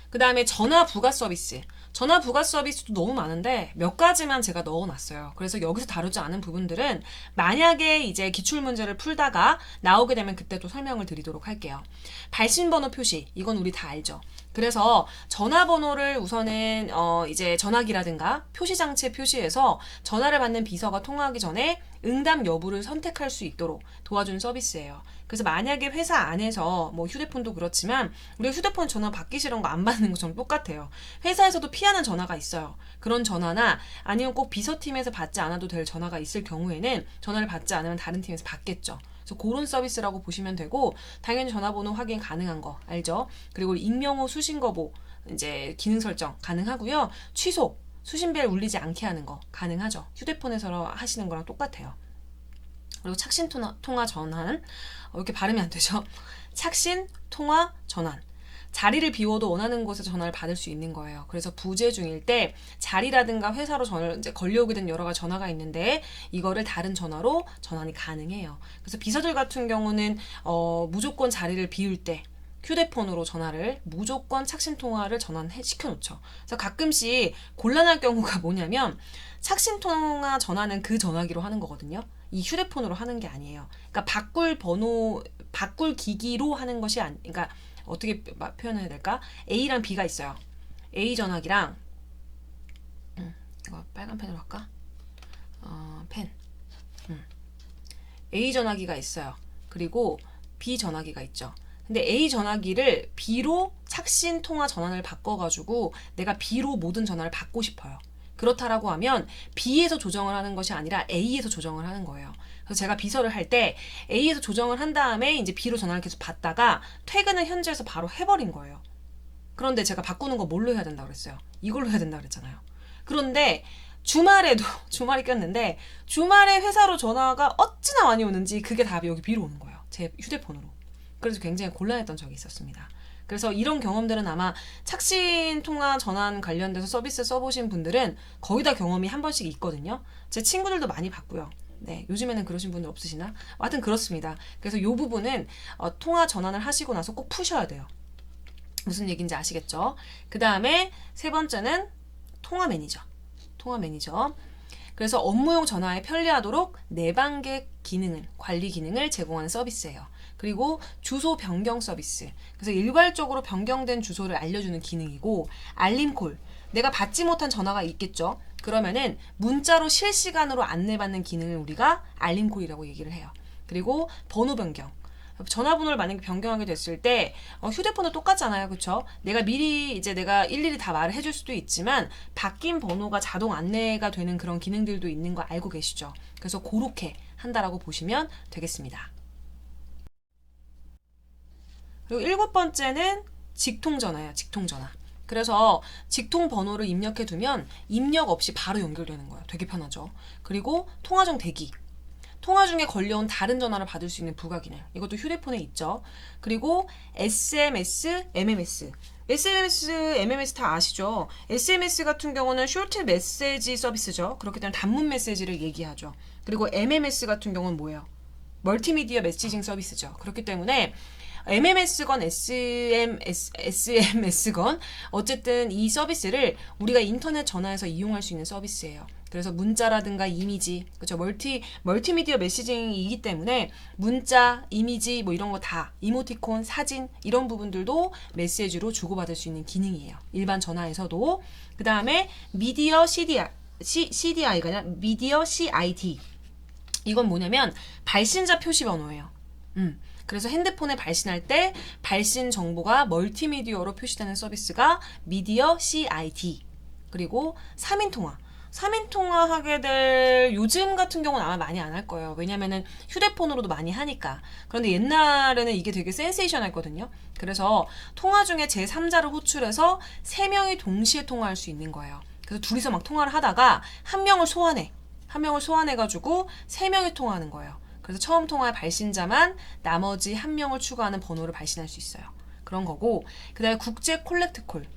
그 다음에 전화 부가 서비스. 전화 부가 서비스도 너무 많은데 몇 가지만 제가 넣어놨어요. 그래서 여기서 다루지 않은 부분들은 만약에 이제 기출문제를 풀다가 나오게 되면 그때 또 설명을 드리도록 할게요. 발신번호 표시. 이건 우리 다 알죠. 그래서 전화번호를 우선은 이제 전화기라든가 표시장치에 표시해서 전화를 받는 비서가 통화하기 전에 응답 여부를 선택할 수 있도록 도와주는 서비스예요. 그래서 만약에 회사 안에서 뭐 휴대폰도 그렇지만 우리가 휴대폰 전화 받기 싫은 거 안 받는 것처럼 똑같아요. 회사에서도 피하는 전화가 있어요. 그런 전화나 아니면 꼭 비서팀에서 받지 않아도 될 전화가 있을 경우에는 전화를 받지 않으면 다른 팀에서 받겠죠. 그래서 그런 서비스라고 보시면 되고, 당연히 전화번호 확인 가능한 거 알죠? 그리고 익명호 수신 거부 이제 기능 설정 가능하고요. 취소, 수신벨 울리지 않게 하는 거 가능하죠. 휴대폰에서 하시는 거랑 똑같아요. 그리고 착신 통화 전환, 이렇게 발음이 안 되죠. 착신 통화 전환. 자리를 비워도 원하는 곳에 전화를 받을 수 있는 거예요. 그래서 부재 중일 때 자리라든가 회사로 전화를 이제 걸려오게 된 여러 가지 전화가 있는데 이거를 다른 전화로 전환이 가능해요. 그래서 비서들 같은 경우는 무조건 자리를 비울 때 휴대폰으로 전화를 무조건 착신 통화를 전환시켜 놓죠. 그래서 가끔씩 곤란할 경우가 뭐냐면 착신 통화 전화는 그 전화기로 하는 거거든요. 이 휴대폰으로 하는 게 아니에요. 그러니까 바꿀 기기로 하는 것이 그러니까 어떻게 표현해야 될까? A랑 B가 있어요. A 전화기랑 이거 빨간 펜으로 할까? 펜. A 전화기가 있어요. 그리고 B 전화기가 있죠. 근데 A 전화기를 B로 착신 통화 전환을 바꿔가지고 내가 B로 모든 전화를 받고 싶어요. 그렇다라고 하면 B에서 조정을 하는 것이 아니라 A에서 조정을 하는 거예요. 그래서 제가 비서를 할 때 A에서 조정을 한 다음에 이제 B로 전화를 계속 받다가 퇴근을 현지에서 바로 해버린 거예요. 그런데 제가 바꾸는 거 뭘로 해야 된다고 그랬어요? 이걸로 해야 된다고 그랬잖아요. 그런데 주말에도 주말이 꼈는데 주말에 회사로 전화가 어찌나 많이 오는지 그게 다 여기 B로 오는 거예요. 제 휴대폰으로. 그래서 굉장히 곤란했던 적이 있었습니다. 그래서 이런 경험들은 아마 착신 통화 전환 관련돼서 서비스 써보신 분들은 거의 다 경험이 한 번씩 있거든요. 제 친구들도 많이 봤고요. 네, 요즘에는 그러신 분들 없으시나? 하여튼 그렇습니다. 그래서 이 부분은 통화 전환을 하시고 나서 꼭 푸셔야 돼요. 무슨 얘기인지 아시겠죠? 그 다음에 세 번째는 통화 매니저. 통화 매니저. 그래서 업무용 전화에 편리하도록 내방객 기능을, 관리 기능을 제공하는 서비스예요. 그리고 주소 변경 서비스. 그래서 일괄적으로 변경된 주소를 알려주는 기능이고, 알림콜. 내가 받지 못한 전화가 있겠죠. 그러면은 문자로 실시간으로 안내받는 기능을 우리가 알림콜이라고 얘기를 해요. 그리고 번호 변경. 전화번호를 만약에 변경하게 됐을 때 휴대폰도 똑같잖아요. 그쵸? 내가 미리 이제 내가 일일이 다 말을 해줄 수도 있지만 바뀐 번호가 자동 안내가 되는 그런 기능들도 있는 거 알고 계시죠? 그래서 그렇게 한다라고 보시면 되겠습니다. 그리고 7번째는 직통전화예요. 직통전화. 그래서 직통 번호를 입력해 두면 입력 없이 바로 연결되는 거예요. 되게 편하죠. 그리고 통화 중 대기. 통화 중에 걸려온 다른 전화를 받을 수 있는 부가 기능. 이것도 휴대폰에 있죠. 그리고 SMS, MMS. SMS, MMS 다 아시죠? SMS 같은 경우는 쇼트 메시지 서비스죠. 그렇기 때문에 단문 메시지를 얘기하죠. 그리고 MMS 같은 경우는 뭐예요? 멀티미디어 메시징 서비스죠. 그렇기 때문에 MMS건 SMS건 어쨌든 이 서비스를 우리가 인터넷 전화에서 이용할 수 있는 서비스예요. 그래서 문자라든가 이미지, 그렇죠? 멀티미디어 메시징이기 때문에 문자, 이미지 뭐 이런 거 다 이모티콘, 사진 이런 부분들도 메시지로 주고받을 수 있는 기능이에요. 일반 전화에서도. 그 다음에 미디어 CDI가 아니라 미디어 CID. 이건 뭐냐면 발신자 표시 번호예요. 그래서 핸드폰에 발신할 때 발신 정보가 멀티미디어로 표시되는 서비스가 미디어 CID. 그리고 3인 통화. 3인 통화하게 될 요즘 같은 경우는 아마 많이 안 할 거예요. 왜냐면은 휴대폰으로도 많이 하니까. 그런데 옛날에는 이게 되게 센세이션했거든요. 그래서 통화 중에 제3자를 호출해서 3명이 동시에 통화할 수 있는 거예요. 그래서 둘이서 막 통화를 하다가 한 명을 소환해가지고 3명이 통화하는 거예요. 그래서 처음 통화의 발신자만 나머지 한 명을 추가하는 번호를 발신할 수 있어요. 그런 거고, 그 다음에 국제 콜렉트콜.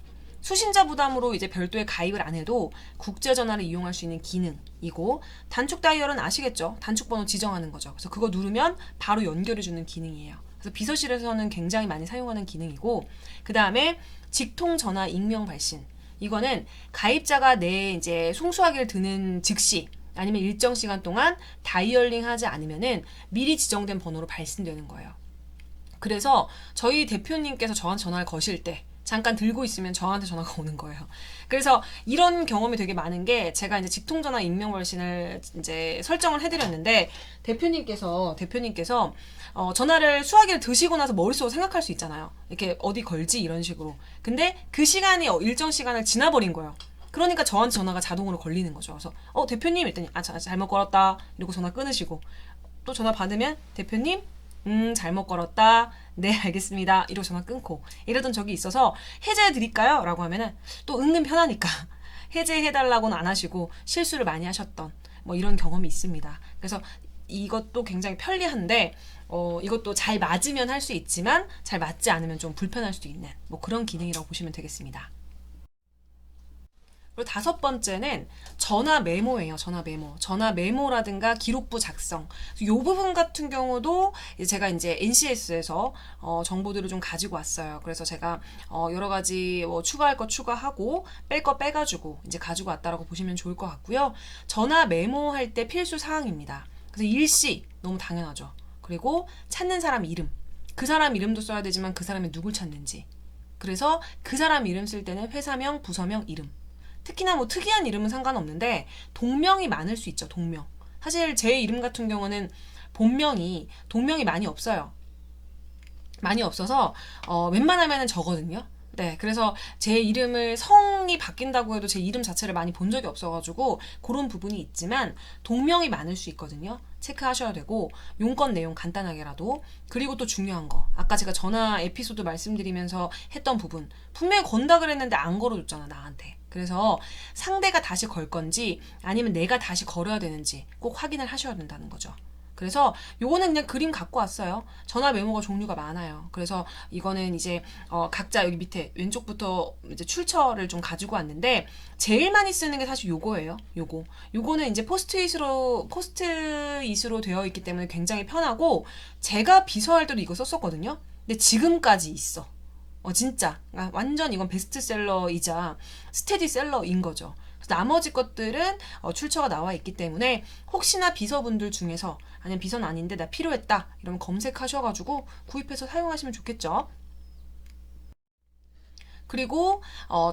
수신자 부담으로 이제 별도의 가입을 안 해도 국제 전화를 이용할 수 있는 기능이고, 단축 다이얼은 아시겠죠? 단축 번호 지정하는 거죠. 그래서 그거 누르면 바로 연결해주는 기능이에요. 그래서 비서실에서는 굉장히 많이 사용하는 기능이고, 그 다음에 직통 전화 익명 발신. 이거는 가입자가 내 이제 송수화기를 드는 즉시 아니면 일정 시간 동안 다이얼링 하지 않으면은 미리 지정된 번호로 발신되는 거예요. 그래서 저희 대표님께서 저한테 전화를 거실 때 잠깐 들고 있으면 저한테 전화가 오는 거예요. 그래서 이런 경험이 되게 많은 게 제가 이제 직통전화 익명 발신을 이제 설정을 해드렸는데 대표님께서 전화를 수화기를 드시고 나서 머릿속으로 생각할 수 있잖아요. 이렇게 어디 걸지 이런 식으로. 근데 그 시간이 일정 시간을 지나버린 거예요. 그러니까 저한테 전화가 자동으로 걸리는 거죠. 그래서 대표님 일단 잘못 걸었다 이러고 전화 끊으시고 또 전화 받으면 대표님 잘못 걸었다. 네, 알겠습니다. 이러고 전화 끊고 이러던 적이 있어서 해제해 드릴까요? 라고 하면은 또 은근 편하니까 해제해 달라고는 안 하시고 실수를 많이 하셨던 뭐 이런 경험이 있습니다. 그래서 이것도 굉장히 편리한데 이것도 잘 맞으면 할 수 있지만 잘 맞지 않으면 좀 불편할 수도 있는 뭐 그런 기능이라고 보시면 되겠습니다. 그리고 5번째는 전화 메모예요. 전화 메모라든가 기록부 작성. 이 부분 같은 경우도 제가 이제 NCS에서 정보들을 좀 가지고 왔어요. 그래서 제가 여러 가지 추가할 거 추가하고 뺄 거 빼가지고 이제 가지고 왔다라고 보시면 좋을 것 같고요. 전화 메모할 때 필수 사항입니다. 그래서 일시 너무 당연하죠. 그리고 찾는 사람 이름. 그 사람 이름도 써야 되지만 그 사람이 누굴 찾는지. 그래서 그 사람 이름 쓸 때는 회사명, 부서명, 이름. 특히나 뭐 특이한 이름은 상관없는데 동명이 많을 수 있죠. 동명. 사실 제 이름 같은 경우는 동명이 많이 없어요. 많이 없어서 웬만하면은 저거든요. 네, 그래서 제 이름을 성이 바뀐다고 해도 제 이름 자체를 많이 본 적이 없어가지고 그런 부분이 있지만 동명이 많을 수 있거든요. 체크하셔야 되고 용건 내용 간단하게라도. 그리고 또 중요한 거 아까 제가 전화 에피소드 말씀드리면서 했던 부분 분명히 건다 그랬는데 안 걸어줬잖아 나한테. 그래서 상대가 다시 걸 건지 아니면 내가 다시 걸어야 되는지 꼭 확인을 하셔야 된다는 거죠. 그래서 요거는 그냥 그림 갖고 왔어요. 전화 메모가 종류가 많아요. 그래서 이거는 이제 각자 여기 밑에 왼쪽부터 이제 출처를 좀 가지고 왔는데 제일 많이 쓰는 게 사실 요거예요. 요거는 이제 포스트잇으로 되어 있기 때문에 굉장히 편하고 제가 비서할 때도 이거 썼었거든요. 근데 지금까지 있어. 진짜 완전 이건 베스트셀러이자 스테디셀러인 거죠. 나머지 것들은 출처가 나와 있기 때문에 혹시나 비서분들 중에서 아니면 비서는 아닌데 나 필요했다 이러면 검색하셔가지고 구입해서 사용하시면 좋겠죠. 그리고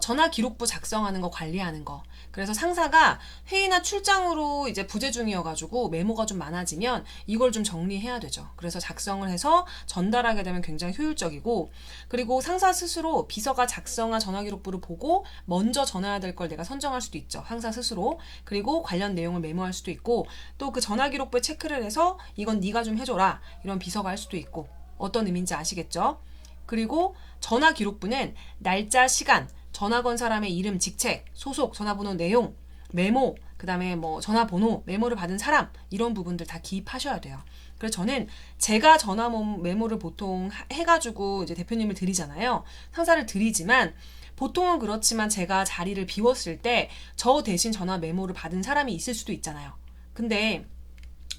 전화 기록부 작성하는 거 관리하는 거. 그래서 상사가 회의나 출장으로 이제 부재 중이어가지고 메모가 좀 많아지면 이걸 좀 정리해야 되죠. 그래서 작성을 해서 전달하게 되면 굉장히 효율적이고 그리고 상사 스스로 비서가 작성한 전화 기록부를 보고 먼저 전화해야 될 걸 내가 선정할 수도 있죠. 상사 스스로. 그리고 관련 내용을 메모할 수도 있고 또 그 전화 기록부에 체크를 해서 이건 네가 좀 해줘라 이런 비서가 할 수도 있고 어떤 의미인지 아시겠죠? 그리고 전화 기록부는 날짜, 시간, 전화 건 사람의 이름, 직책, 소속, 전화번호 내용 메모, 그 다음에 뭐 전화번호, 메모를 받은 사람, 이런 부분들 다 기입하셔야 돼요. 그래서 저는 제가 전화 메모를 보통 해가지고 이제 대표님을 드리잖아요. 상사를 드리지만 보통은 그렇지만 제가 자리를 비웠을 때 저 대신 전화 메모를 받은 사람이 있을 수도 있잖아요. 근데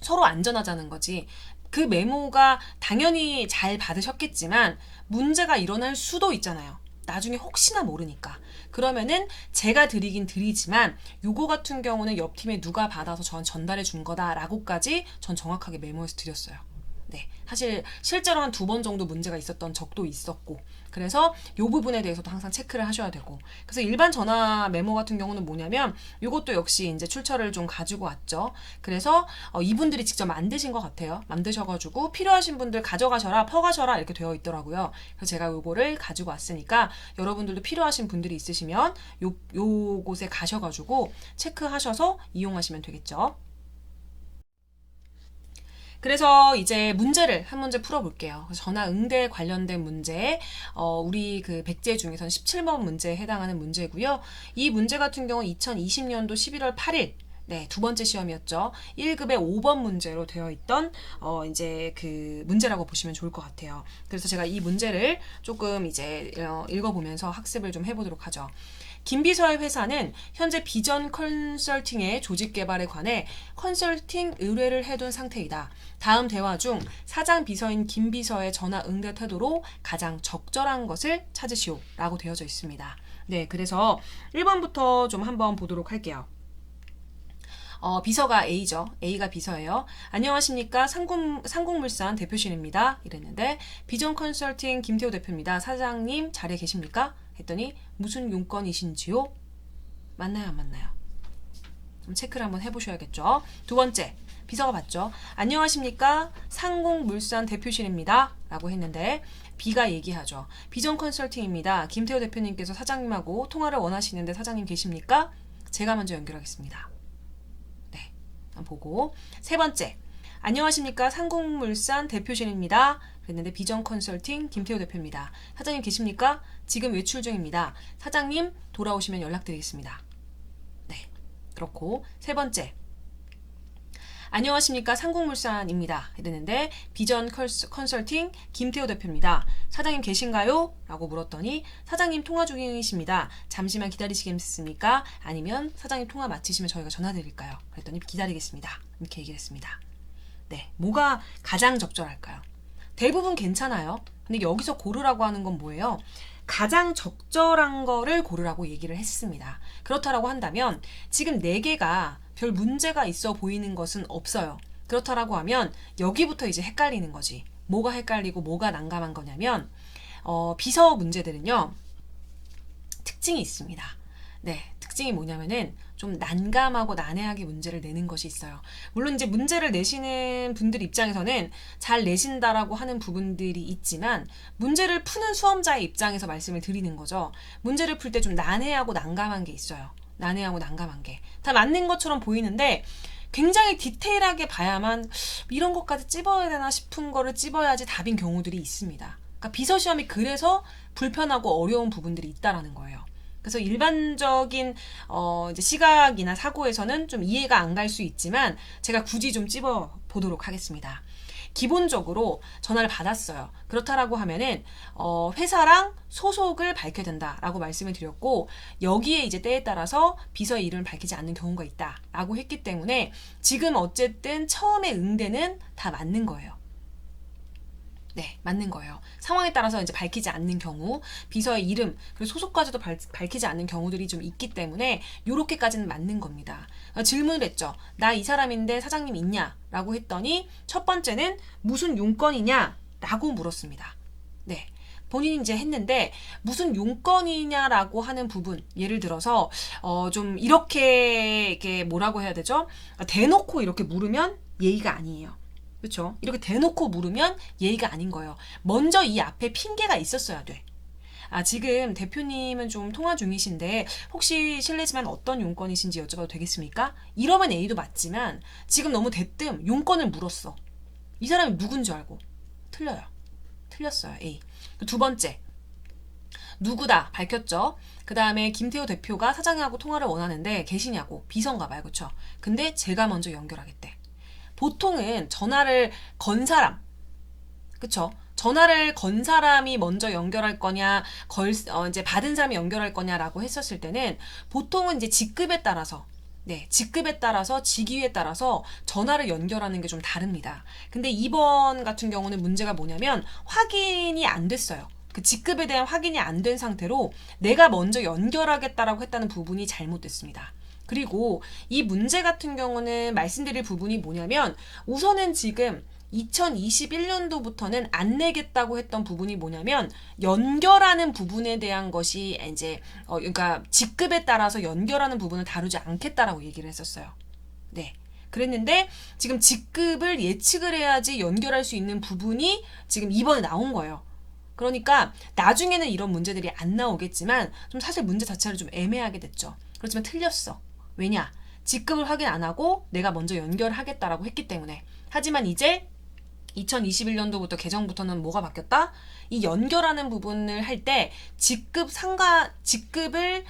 서로 안전하자는 거지. 그 메모가 당연히 잘 받으셨겠지만 문제가 일어날 수도 있잖아요. 나중에 혹시나 모르니까. 그러면은 제가 드리긴 드리지만 요거 같은 경우는 옆 팀에 누가 받아서 전 전달해 준 거다라고까지 전 정확하게 메모해서 드렸어요. 네, 사실 실제로 한 2번 정도 문제가 있었던 적도 있었고, 그래서 요 부분에 대해서도 항상 체크를 하셔야 되고, 그래서 일반 전화 메모 같은 경우는 뭐냐면 요것도 역시 이제 출처를 좀 가지고 왔죠. 그래서 이분들이 직접 만드신 것 같아요. 만드셔가지고 필요하신 분들 가져가셔라, 퍼가셔라 이렇게 되어 있더라고요. 그래서 제가 요거를 가지고 왔으니까 여러분들도 필요하신 분들이 있으시면 요곳에 가셔가지고 체크하셔서 이용하시면 되겠죠. 그래서 이제 문제를 한 문제 풀어볼게요. 전화 응대 관련된 문제, 우리 그 100제 중에서는 17번 문제에 해당하는 문제고요. 이 문제 같은 경우는 2020년도 11월 8일, 네, 2번째 시험이었죠. 1급의 5번 문제로 되어 있던, 이제 그 문제라고 보시면 좋을 것 같아요. 그래서 제가 이 문제를 조금 이제 읽어보면서 학습을 좀 해보도록 하죠. 김비서의 회사는 현재 비전 컨설팅의 조직 개발에 관해 컨설팅 의뢰를 해둔 상태이다. 다음 대화 중 사장 비서인 김비서의 전화 응대 태도로 가장 적절한 것을 찾으시오 라고 되어져 있습니다. 네, 그래서 1번부터 좀 한번 보도록 할게요. 비서가 A죠. A가 비서예요. 안녕하십니까. 상공물산 대표실입니다. 이랬는데 비전 컨설팅 김태호 대표입니다. 사장님 자리에 계십니까? 했더니 무슨 용건이신지요? 맞나요? 안 맞나요? 그럼 체크를 한번 해보셔야겠죠. 2번째, 비서가 받죠. 안녕하십니까? 상공물산 대표실입니다. 라고 했는데 B가 얘기하죠. 비전 컨설팅입니다. 김태호 대표님께서 사장님하고 통화를 원하시는데 사장님 계십니까? 제가 먼저 연결하겠습니다. 네, 한번 보고 3번째, 안녕하십니까? 상공물산 대표실입니다. 그랬는데 비전 컨설팅 김태호 대표입니다. 사장님 계십니까? 지금 외출 중입니다. 사장님 돌아오시면 연락드리겠습니다. 네, 그렇고 3번째, 안녕하십니까? 상공물산입니다. 이랬는데 비전 컨설팅 김태호 대표입니다. 사장님 계신가요? 라고 물었더니 사장님 통화 중이십니다. 잠시만 기다리시겠습니까? 아니면 사장님 통화 마치시면 저희가 전화 드릴까요? 그랬더니 기다리겠습니다. 이렇게 얘기를 했습니다. 네, 뭐가 가장 적절할까요? 대부분 괜찮아요. 근데 여기서 고르라고 하는 건 뭐예요? 가장 적절한 거를 고르라고 얘기를 했습니다. 그렇다라고 한다면 지금 4개가 별 문제가 있어 보이는 것은 없어요. 그렇다라고 하면 여기부터 이제 헷갈리는 거지. 뭐가 헷갈리고 뭐가 난감한 거냐면 비서 문제들은요, 특징이 있습니다. 네, 특징이 뭐냐면은 좀 난감하고 난해하게 문제를 내는 것이 있어요. 물론 이제 문제를 내시는 분들 입장에서는 잘 내신다라고 하는 부분들이 있지만 문제를 푸는 수험자의 입장에서 말씀을 드리는 거죠. 문제를 풀 때 좀 난해하고 난감한 게 있어요. 난해하고 난감한 게. 다 맞는 것처럼 보이는데 굉장히 디테일하게 봐야만 이런 것까지 찝어야 되나 싶은 거를 찝어야지 답인 경우들이 있습니다. 그러니까 비서 시험이 그래서 불편하고 어려운 부분들이 있다라는 거예요. 그래서 일반적인 이제 시각이나 사고에서는 좀 이해가 안 갈 수 있지만 제가 굳이 좀 찝어 보도록 하겠습니다. 기본적으로 전화를 받았어요. 그렇다라고 하면은 회사랑 소속을 밝혀야 된다라고 말씀을 드렸고 여기에 이제 때에 따라서 비서의 이름을 밝히지 않는 경우가 있다라고 했기 때문에 지금 어쨌든 처음에 응대는 다 맞는 거예요. 네, 맞는 거예요. 상황에 따라서 이제 밝히지 않는 경우, 비서의 이름, 그리고 소속까지도 밝히지 않는 경우들이 좀 있기 때문에 요렇게까지는 맞는 겁니다. 질문을 했죠. 나 이 사람인데 사장님 있냐? 라고 했더니 첫 번째는 무슨 용건이냐? 라고 물었습니다. 네. 본인이 이제 했는데 무슨 용건이냐라고 하는 부분, 예를 들어서 좀 이렇게 뭐라고 해야 되죠? 대놓고 이렇게 물으면 예의가 아니에요. 그렇죠? 이렇게 대놓고 물으면 예의가 아닌 거예요. 먼저 이 앞에 핑계가 있었어야 돼. 지금 대표님은 좀 통화 중이신데 혹시 실례지만 어떤 용건이신지 여쭤봐도 되겠습니까? 이러면 A도 맞지만 지금 너무 대뜸 용건을 물었어. 이 사람이 누군지 알고. 틀려요. 틀렸어요. A. 2번째. 누구다 밝혔죠. 그 다음에 김태호 대표가 사장하고 통화를 원하는데 계시냐고. 비서인가 봐요. 그쵸? 근데 제가 먼저 연결하겠대. 보통은 전화를 건 사람, 그쵸? 전화를 건 사람이 먼저 연결할 거냐, 이제 받은 사람이 연결할 거냐라고 했었을 때는 보통은 이제 직급에 따라서, 네, 직급에 따라서, 직위에 따라서 전화를 연결하는 게 좀 다릅니다. 근데 이번 같은 경우는 문제가 뭐냐면 확인이 안 됐어요. 그 직급에 대한 확인이 안 된 상태로 내가 먼저 연결하겠다라고 했다는 부분이 잘못됐습니다. 그리고 이 문제 같은 경우는 말씀드릴 부분이 뭐냐면 우선은 지금 2021년도부터는 안 내겠다고 했던 부분이 뭐냐면 연결하는 부분에 대한 것이 이제 그러니까 직급에 따라서 연결하는 부분을 다루지 않겠다라고 얘기를 했었어요. 네. 그랬는데 지금 직급을 예측을 해야지 연결할 수 있는 부분이 지금 이번에 나온 거예요. 그러니까 나중에는 이런 문제들이 안 나오겠지만 좀 사실 문제 자체를 좀 애매하게 됐죠. 그렇지만 틀렸어. 왜냐? 직급을 확인 안 하고 내가 먼저 연결하겠다라고 했기 때문에. 하지만 이제 2021년도부터 개정부터는 뭐가 바뀌었다? 이 연결하는 부분을 할 때 직급을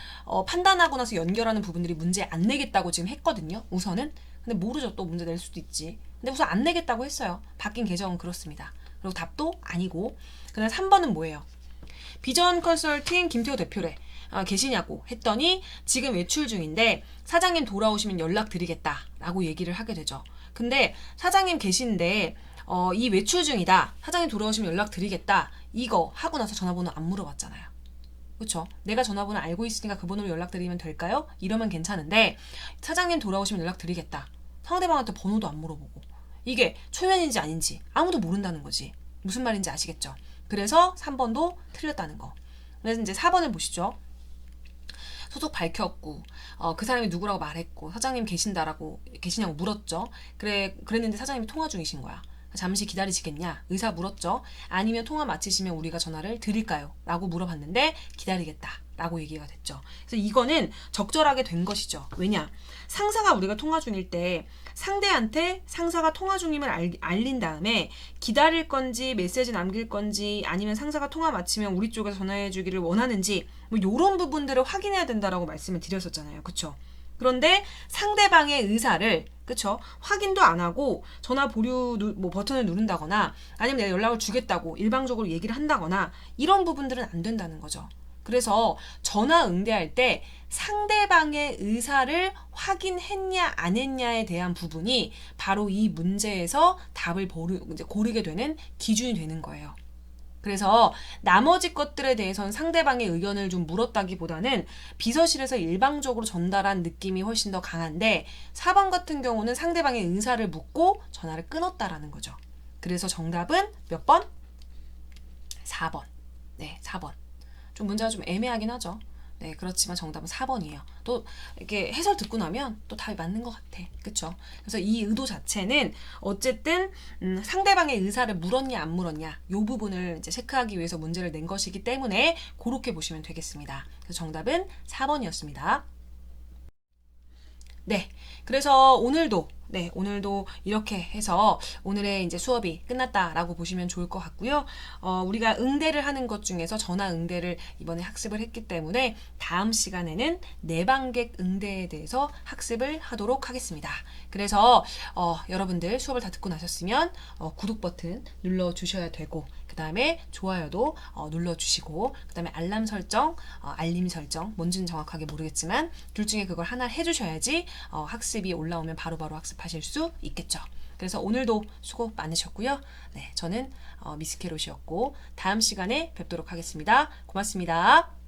판단하고 나서 연결하는 부분들이 문제 안 내겠다고 지금 했거든요. 우선은. 근데 모르죠. 또 문제 낼 수도 있지. 근데 우선 안 내겠다고 했어요. 바뀐 개정은 그렇습니다. 그리고 답도 아니고. 그다음 3번은 뭐예요? 비전 컨설팅 김태호 대표래. 계시냐고 했더니 지금 외출 중인데 사장님 돌아오시면 연락드리겠다라고 얘기를 하게 되죠. 근데 사장님 계신데 이 외출 중이다. 사장님 돌아오시면 연락드리겠다. 이거 하고 나서 전화번호 안 물어봤잖아요. 그렇죠? 내가 전화번호 알고 있으니까 그 번호로 연락드리면 될까요? 이러면 괜찮은데 사장님 돌아오시면 연락드리겠다. 상대방한테 번호도 안 물어보고 이게 초면인지 아닌지 아무도 모른다는 거지. 무슨 말인지 아시겠죠? 그래서 3번도 틀렸다는 거. 그래서 이제 4번을 보시죠. 소속 밝혔고 그 사람이 누구라고 말했고 사장님 계시냐고 물었죠. 그랬는데 사장님이 통화 중이신 거야. 잠시 기다리시겠냐? 의사 물었죠. 아니면 통화 마치시면 우리가 전화를 드릴까요? 라고 물어봤는데 기다리겠다 라고 얘기가 됐죠. 그래서 이거는 적절하게 된 것이죠. 왜냐? 상사가 우리가 통화 중일 때 상대한테 상사가 통화 중임을 알린 다음에 기다릴 건지 메시지 남길 건지 아니면 상사가 통화 마치면 우리 쪽에서 전화해 주기를 원하는지 뭐 이런 부분들을 확인해야 된다라고 말씀을 드렸었잖아요. 그쵸? 그런데 상대방의 의사를 그쵸? 확인도 안 하고 전화 보류 버튼을 누른다거나 아니면 내가 연락을 주겠다고 일방적으로 얘기를 한다거나 이런 부분들은 안 된다는 거죠. 그래서 전화 응대할 때 상대방의 의사를 확인했냐 안 했냐에 대한 부분이 바로 이 문제에서 답을 고르게 되는 기준이 되는 거예요. 그래서 나머지 것들에 대해서는 상대방의 의견을 좀 물었다기보다는 비서실에서 일방적으로 전달한 느낌이 훨씬 더 강한데 4번 같은 경우는 상대방의 의사를 묻고 전화를 끊었다라는 거죠. 그래서 정답은 몇 번? 4번. 네, 4번. 좀 문제가 좀 애매하긴 하죠. 네, 그렇지만 정답은 4번이에요. 또 이렇게 해설 듣고 나면 또 답이 맞는 것 같아. 그쵸? 그래서 이 의도 자체는 어쨌든 상대방의 의사를 물었냐 안 물었냐 이 부분을 이제 체크하기 위해서 문제를 낸 것이기 때문에 그렇게 보시면 되겠습니다. 그래서 정답은 4번이었습니다. 네, 그래서 오늘도 이렇게 해서 오늘의 이제 수업이 끝났다라고 보시면 좋을 것 같고요. 우리가 응대를 하는 것 중에서 전화 응대를 이번에 학습을 했기 때문에 다음 시간에는 내방객 응대에 대해서 학습을 하도록 하겠습니다. 그래서 여러분들 수업을 다 듣고 나셨으면 구독 버튼 눌러주셔야 되고 그 다음에 좋아요도 눌러주시고 그 다음에 알람 설정, 알림 설정 뭔지는 정확하게 모르겠지만 둘 중에 그걸 하나 해주셔야지 학습이 올라오면 바로바로 학습하실 수 있겠죠. 그래서 오늘도 수고 많으셨고요. 네, 저는 미스 캐롯이었고 다음 시간에 뵙도록 하겠습니다. 고맙습니다.